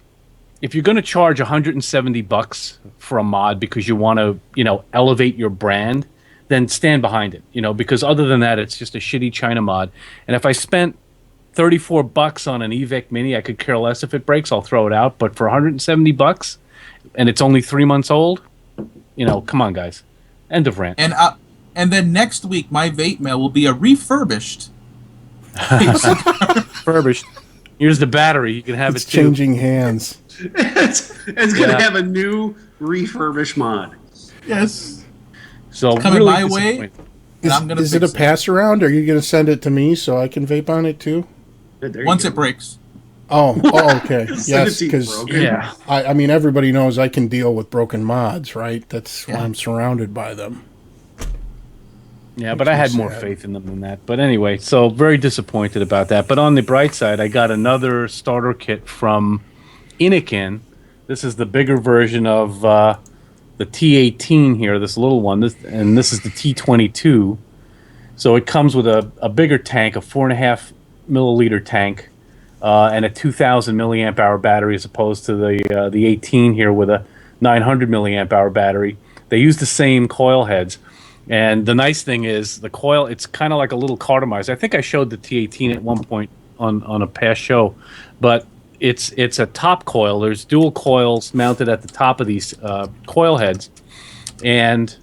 if you're going to charge $170 for a mod because you want to, elevate your brand, then stand behind it, because other than that, it's just a shitty China mod. And if I spent $34 on an EVIC Mini, I could care less if it breaks. I'll throw it out. But for $170, and it's only 3 months old, come on, guys. End of rant. And then next week, my vape mail will be a refurbished. Refurbished. Here's the battery. You can have It's it too. changing hands. it's going to Yeah. have a new refurbished mod. Yes. So coming really my way. disappointed. And I'm gonna Is it a fix it. pass around? Or are you going to send it to me so I can vape on it too? Good, there you Once go. it breaks. Oh, okay. Send Yes, it to you, because broken. Yeah. I mean, everybody knows I can deal with broken mods, right? That's why Yeah. I'm surrounded by them. Yeah, Makes but I me had more sad. faith in them than that. But anyway, so very disappointed about that. But on the bright side, I got another starter kit from Enacted. This is the bigger version of the T18 here, this little one. And this is the T22. So it comes with a bigger tank, a 4.5 milliliter tank, and a 2,000 milliamp hour battery, as opposed to the 18 here with a 900 milliamp hour battery. They use the same coil heads. And the nice thing is the coil, it's kind of like a little cartomizer. I think I showed the T18 at one point on a past show, but it's a top coil. There's dual coils mounted at the top of these coil heads, and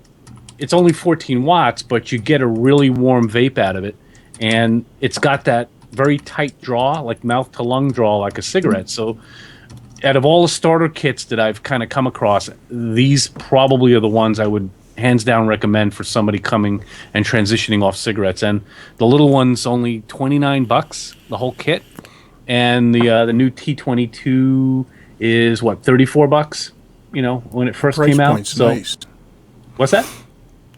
it's only 14 watts, but you get a really warm vape out of it. And it's got that very tight draw, like mouth to lung draw, like a cigarette. So out of all the starter kits that I've kind of come across, these probably are the ones I would hands down recommend for somebody coming and transitioning off cigarettes. And the little one's only $29, the whole kit, and the new T22 is what, $34? You know, when it first Price came out. point's So nice. what's that?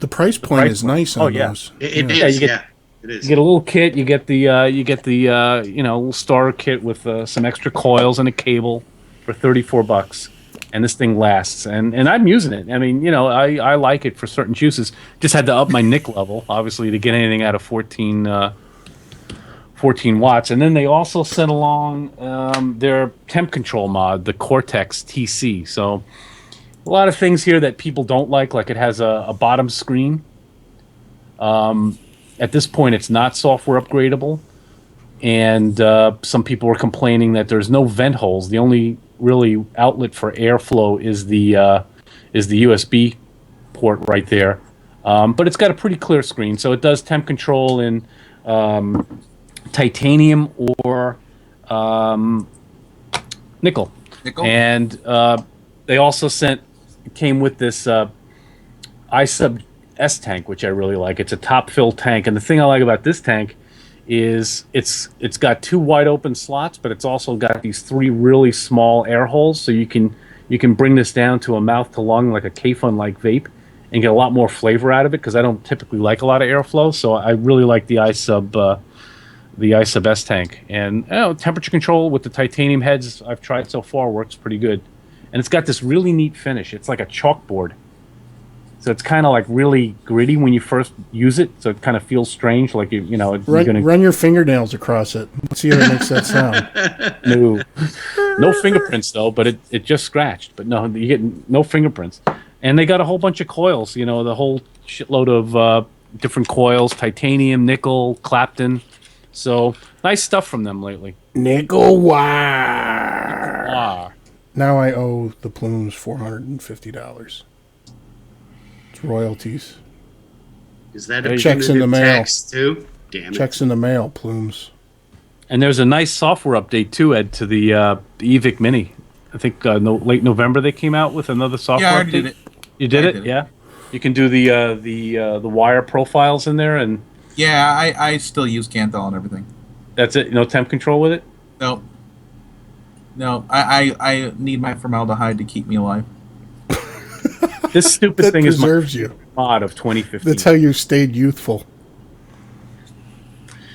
The price point price is point. nice on Oh, yeah. those. It Yeah, is, you get- yeah. It is. You get a little kit. You get the little starter kit with some extra coils and a cable for $34, and this thing lasts. And I'm using it. I mean, I like it for certain juices. Just had to up my nic level, obviously, to get anything out of 14 watts. And then they also sent along their temp control mod, the Cortex TC. So a lot of things here that people don't like it has a bottom screen. At this point, it's not software upgradable, and some people were complaining that there's no vent holes. The only really outlet for airflow is the USB port right there. But it's got a pretty clear screen, so it does temp control in titanium or nickel. And they also came with this iSub S tank, which I really like. It's a top fill tank, and the thing I like about this tank is it's got 2 wide open slots, but it's also got these 3 really small air holes, so you can bring this down to a mouth to lung, like a K-Fun like vape, and get a lot more flavor out of it, because I don't typically like a lot of airflow. So I really like the iSub S tank. And temperature control with the titanium heads I've tried so far works pretty good, and it's got this really neat finish. It's like a chalkboard. So it's kind of like really gritty when you first use it. So it kind of feels strange, like you're gonna Run your fingernails across it. Let's see if it makes that sound. no fingerprints though, but it just scratched. But no, you get no fingerprints. And they got a whole bunch of coils. The whole shitload of different coils: titanium, nickel, Clapton. So nice stuff from them lately. Nickel wire. Ah, Now I owe the Plumes $450. It's royalties. Is that a Checks in the mail. tax too? Damn it. Checks in the mail, Plumes. and there's a nice software update too, Ed, to the EVIC Mini. I think late November they came out with another software. Yeah, I already update. did it. You did I it, did it. yeah. You can do the wire profiles in there, and Yeah, I still use Canthal and everything. that's it. No temp control with it. No. No, I need my formaldehyde to keep me alive. This stupid That thing is my preserves you. mod of 2015. That's how you stayed youthful.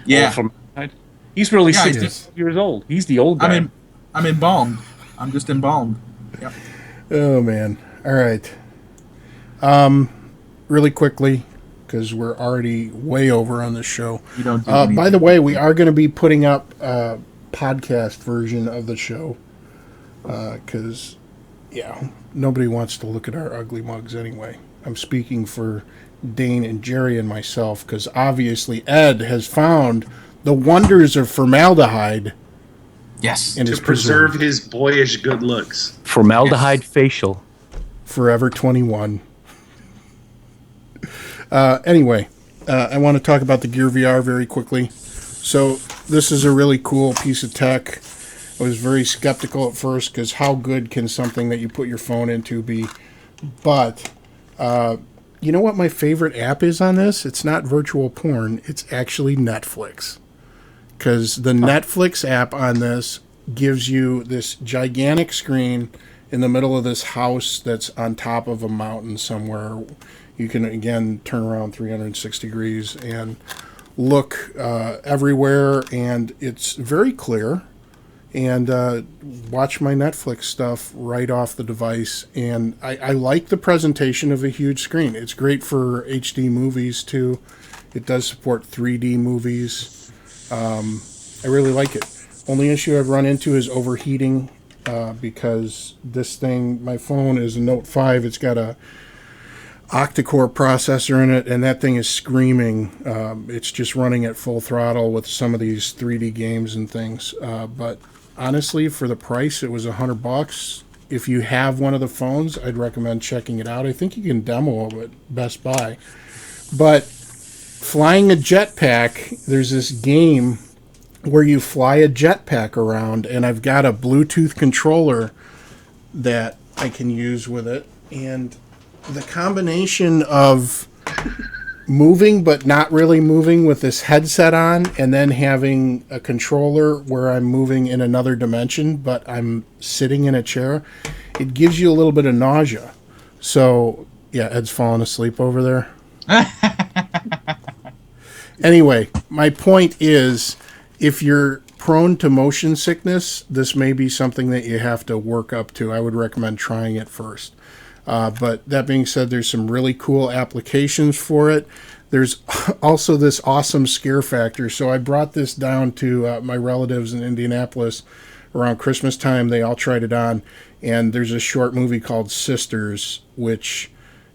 Yeah, He's really Yeah, I 60 years old. He's the old guy. I'm embalmed. I'm just embalmed. Yep. Oh, man. All right. Really quickly, because we're already way over on this show. You don't do By anything. the way, we are going to be putting up a podcast version of the show because, nobody wants to look at our ugly mugs anyway. I'm speaking for Dane and Jerry and myself because obviously Ed has found the wonders of formaldehyde Yes. and To is preserve preserved his boyish good looks. Formaldehyde facial. forever 21. Anyway, I want to talk about the Gear VR very quickly. So this is a really cool piece of tech. I was very skeptical at first because how good can something that you put your phone into be? But you know what my favorite app is on this? It's not virtual porn. It's actually Netflix. because the Netflix app on this gives you this gigantic screen in the middle of this house that's on top of a mountain somewhere. You can, again, turn around 360 degrees and look everywhere, and it's very clear. And watch my Netflix stuff right off the device. And I like the presentation of a huge screen. It's great for HD movies, too. It does support 3D movies. I really like it. Only issue I've run into is overheating because this thing, my phone is a Note 5. It's got a octa-core processor in it, and that thing is screaming. It's just running at full throttle with some of these 3D games and things. But honestly, for the price, it was $100. If you have one of the phones, I'd recommend checking it out. I think you can demo it at Best Buy. But flying a jetpack, there's this game where you fly a jetpack around, and I've got a Bluetooth controller that I can use with it. And the combination of moving but not really moving with this headset on, and then having a controller where I'm moving in another dimension but I'm sitting in a chair, it gives you a little bit of nausea. So yeah, Ed's falling asleep over there. Anyway, my point is, if you're prone to motion sickness, this may be something that you have to work up to. I would recommend trying it first. But that being said, there's some really cool applications for it. There's also this awesome scare factor. So I brought this down to my relatives in Indianapolis around Christmas time. They all tried it on. And there's a short movie called Sisters, which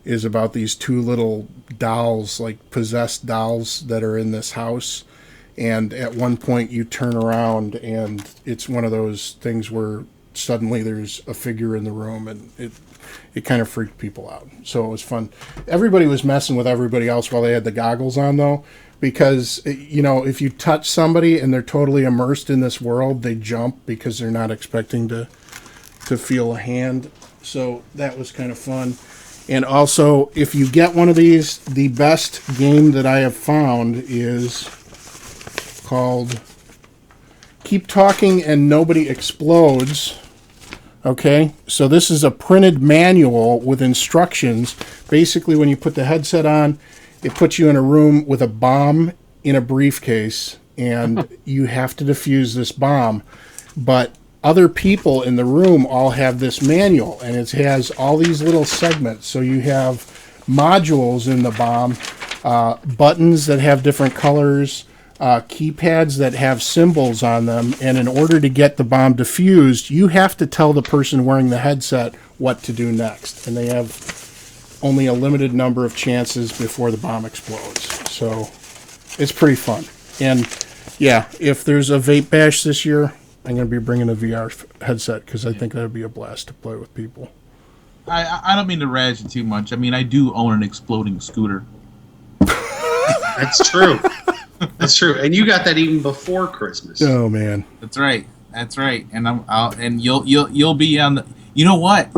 is about these two little dolls, like possessed dolls that are in this house. And at one point you turn around and it's one of those things where suddenly there's a figure in the room, and it kind of freaked people out. So it was fun. Everybody was messing with everybody else while they had the goggles on, though, because, you know, if you touch somebody and they're totally immersed in this world, they jump because they're not expecting to feel a hand. So that was kind of fun. And also, if you get one of these, the best game that I have found is called Keep Talking and Nobody Explodes. Okay, so this is a printed manual with instructions. Basically, when you put the headset on, it puts you in a room with a bomb in a briefcase, and you have to defuse this bomb. But other people in the room all have this manual, and it has all these little segments. So you have modules in the bomb, buttons that have different colors, keypads that have symbols on them, and in order to get the bomb defused, you have to tell the person wearing the headset what to do next. And they have only a limited number of chances before the bomb explodes. So it's pretty fun. And yeah, if there's a vape bash this year, I'm going to be bringing a VR headset because I think that would be a blast to play with people. I don't mean to razz you too much. I mean, I do own an exploding scooter. That's true. That's true. And you got that even before Christmas. Oh man. That's right. That's right. And and you'll be on the. You know what?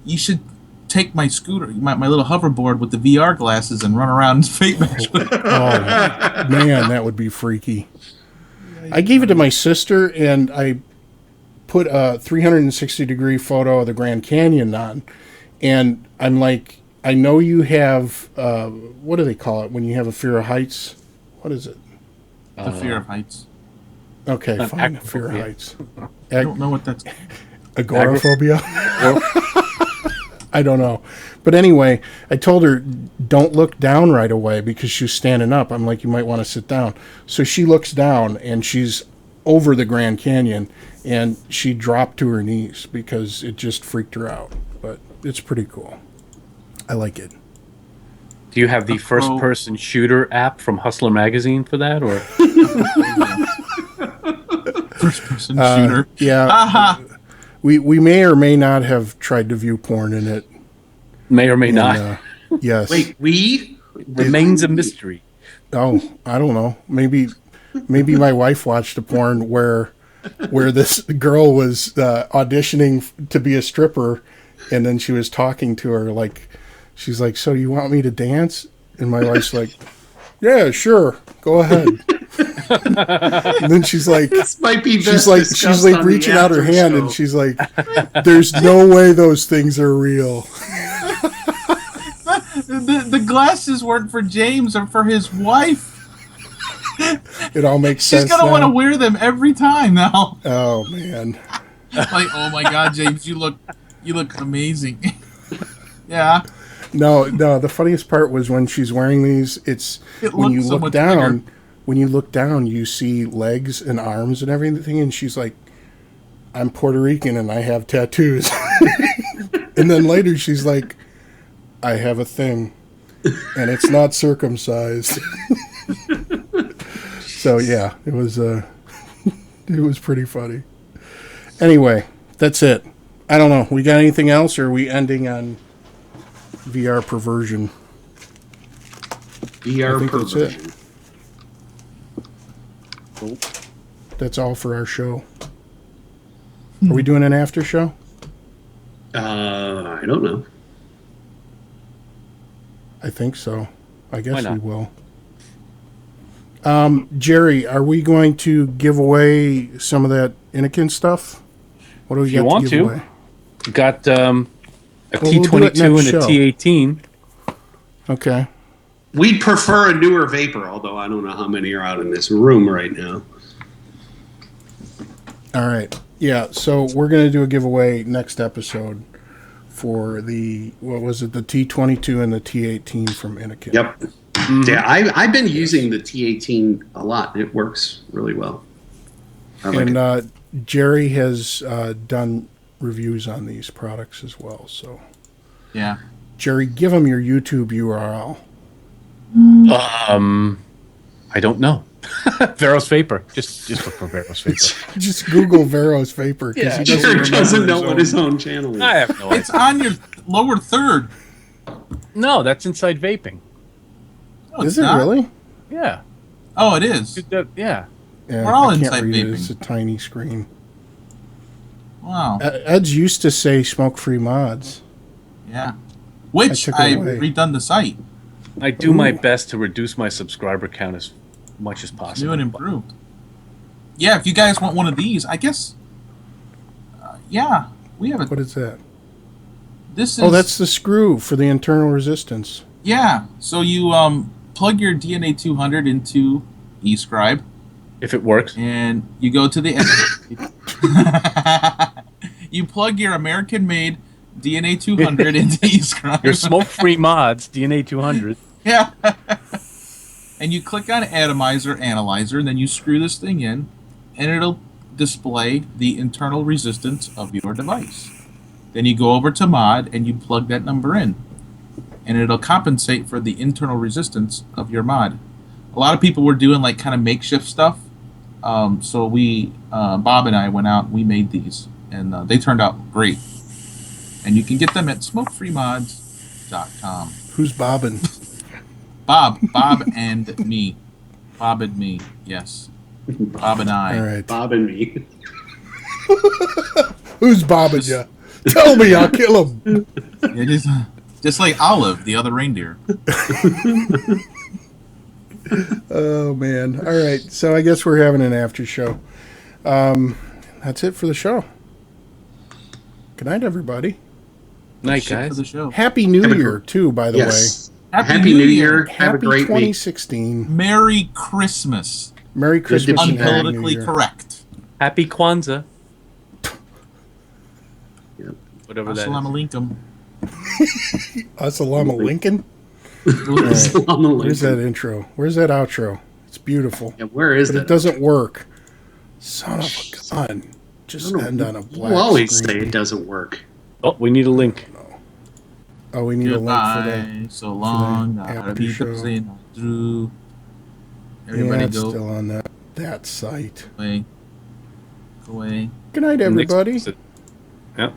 You should take my scooter, my little hoverboard with the VR glasses, and run around and vape bash with it. Oh man, that would be freaky. I gave it to my sister, and I put a 360-degree photo of the Grand Canyon on, and I'm like, I know you have what do they call it when you have a fear of heights? What is it? The fear of heights. Okay, fine. Fear of heights. I don't know what that's. Agoraphobia? I don't know. But anyway, I told her, don't look down right away because she's standing up. I'm like, you might want to sit down. So she looks down, and she's over the Grand Canyon, and she dropped to her knees because it just freaked her out. But it's pretty cool. I like it. Do you have the first-person shooter app from Hustler Magazine for that, or First-person shooter? Yeah. Aha! We may or may not have tried to view porn in it. may or may not? Yes. Wait, we? Remains a mystery. Oh, I don't know. Maybe my wife watched a porn where this girl was auditioning to be a stripper, and then she was talking to her like, she's like, so you want me to dance? And my wife's like, yeah, sure, go ahead. And then she's like, This might be she's like reaching out her hand, and she's like, "There's no way those things are real." The glasses weren't for James or for his wife. It all makes sense. She's gonna want to wear them every time now. Oh man. Like, oh my God, James, you look amazing. Yeah. No. The funniest part was when she's wearing these. It's when you so look much down. bigger. When you look down, you see legs and arms and everything, and she's like, "I'm Puerto Rican and I have tattoos." And then later she's like, "I have a thing, and it's not circumcised." So yeah, it was pretty funny. Anyway, that's it. I don't know. We got anything else, or are we ending on VR perversion? VR I think that's it. perversion. That's all for our show. Are we doing an after show? I don't know. I think so. I Why guess not? we will. Jerry, are we going to give away some of that Anakin stuff? What do we If you got want to give to. away? You got a Well, we'll do T22 it next and a show. T18. Okay. We'd prefer a newer vapor, although I don't know how many are out in this room right now. All right. Yeah, so we're going to do a giveaway next episode for the, what was it, the T22 and the T18 from Anakin. Yep. Yeah, I've been using the T18 a lot. It works really well. I like it. And Jerry has done reviews on these products as well. So, Yeah. Jerry, give them your YouTube URL. I don't know. Veros Vapor. Just look for Veros Vapor. Just Google Veros Vapor. Yeah, he Jerry remember doesn't know his what own. his own channel is. I have no idea. It's on your lower third. No, that's inside vaping. No, Is it's it not. really? Yeah. Oh, it is. Yeah. Yeah, We're all I can't inside read it. vaping. It's a tiny screen. Wow. Ed's used to say smoke-free mods. Yeah. Which took it I've away. redone the site. I do my best to reduce my subscriber count as much as possible. New and improved. Yeah, if you guys want one of these, I guess. Yeah, we have What it. is that? This is. Oh, that's the screw for the internal resistance. Yeah. So you plug your DNA 200 into eScribe, If it works. and you go to the. You plug your American-made DNA 200 into eScribe. Your smoke-free mods, DNA 200. Yeah. And you click on Atomizer Analyzer, and then you screw this thing in, and it'll display the internal resistance of your device. Then you go over to Mod, and you plug that number in, and it'll compensate for the internal resistance of your mod. A lot of people were doing like kind of makeshift stuff, so we, Bob and I went out, and we made these, and they turned out great. And you can get them at smokefreemods.com. Who's bobbing? Bob and me. Bob and me, yes. Bob and I. All right. Bob and me. Who's bobbing you? Tell me, I'll kill him. Yeah, just like Olive, the other reindeer. Oh, man. All right. So I guess we're having an after show. That's it for the show. Good night, everybody. Night, Shit for guys. the show. Happy New Year, too, by the Yes. way. Happy New Year. Have a Happy great week. 2016. Merry Christmas. Merry Christmas and Happy New Unpolitically Year. correct. Happy Kwanzaa. Yep. Whatever that Assalamu is. alaikum. Assalamu Lincoln. Assalamu Where's alaikum. that intro? Where's that outro? It's beautiful. Yeah, where is But it that? doesn't work. Son of a gun. Just end on a black You always screen. say it doesn't work. Oh, we need a link. Oh, we need a link for that. Goodbye. So long. after I'll be show. saying through. Yeah, Everybody it's go still on that site. away. Go away. Good night, everybody. Yep.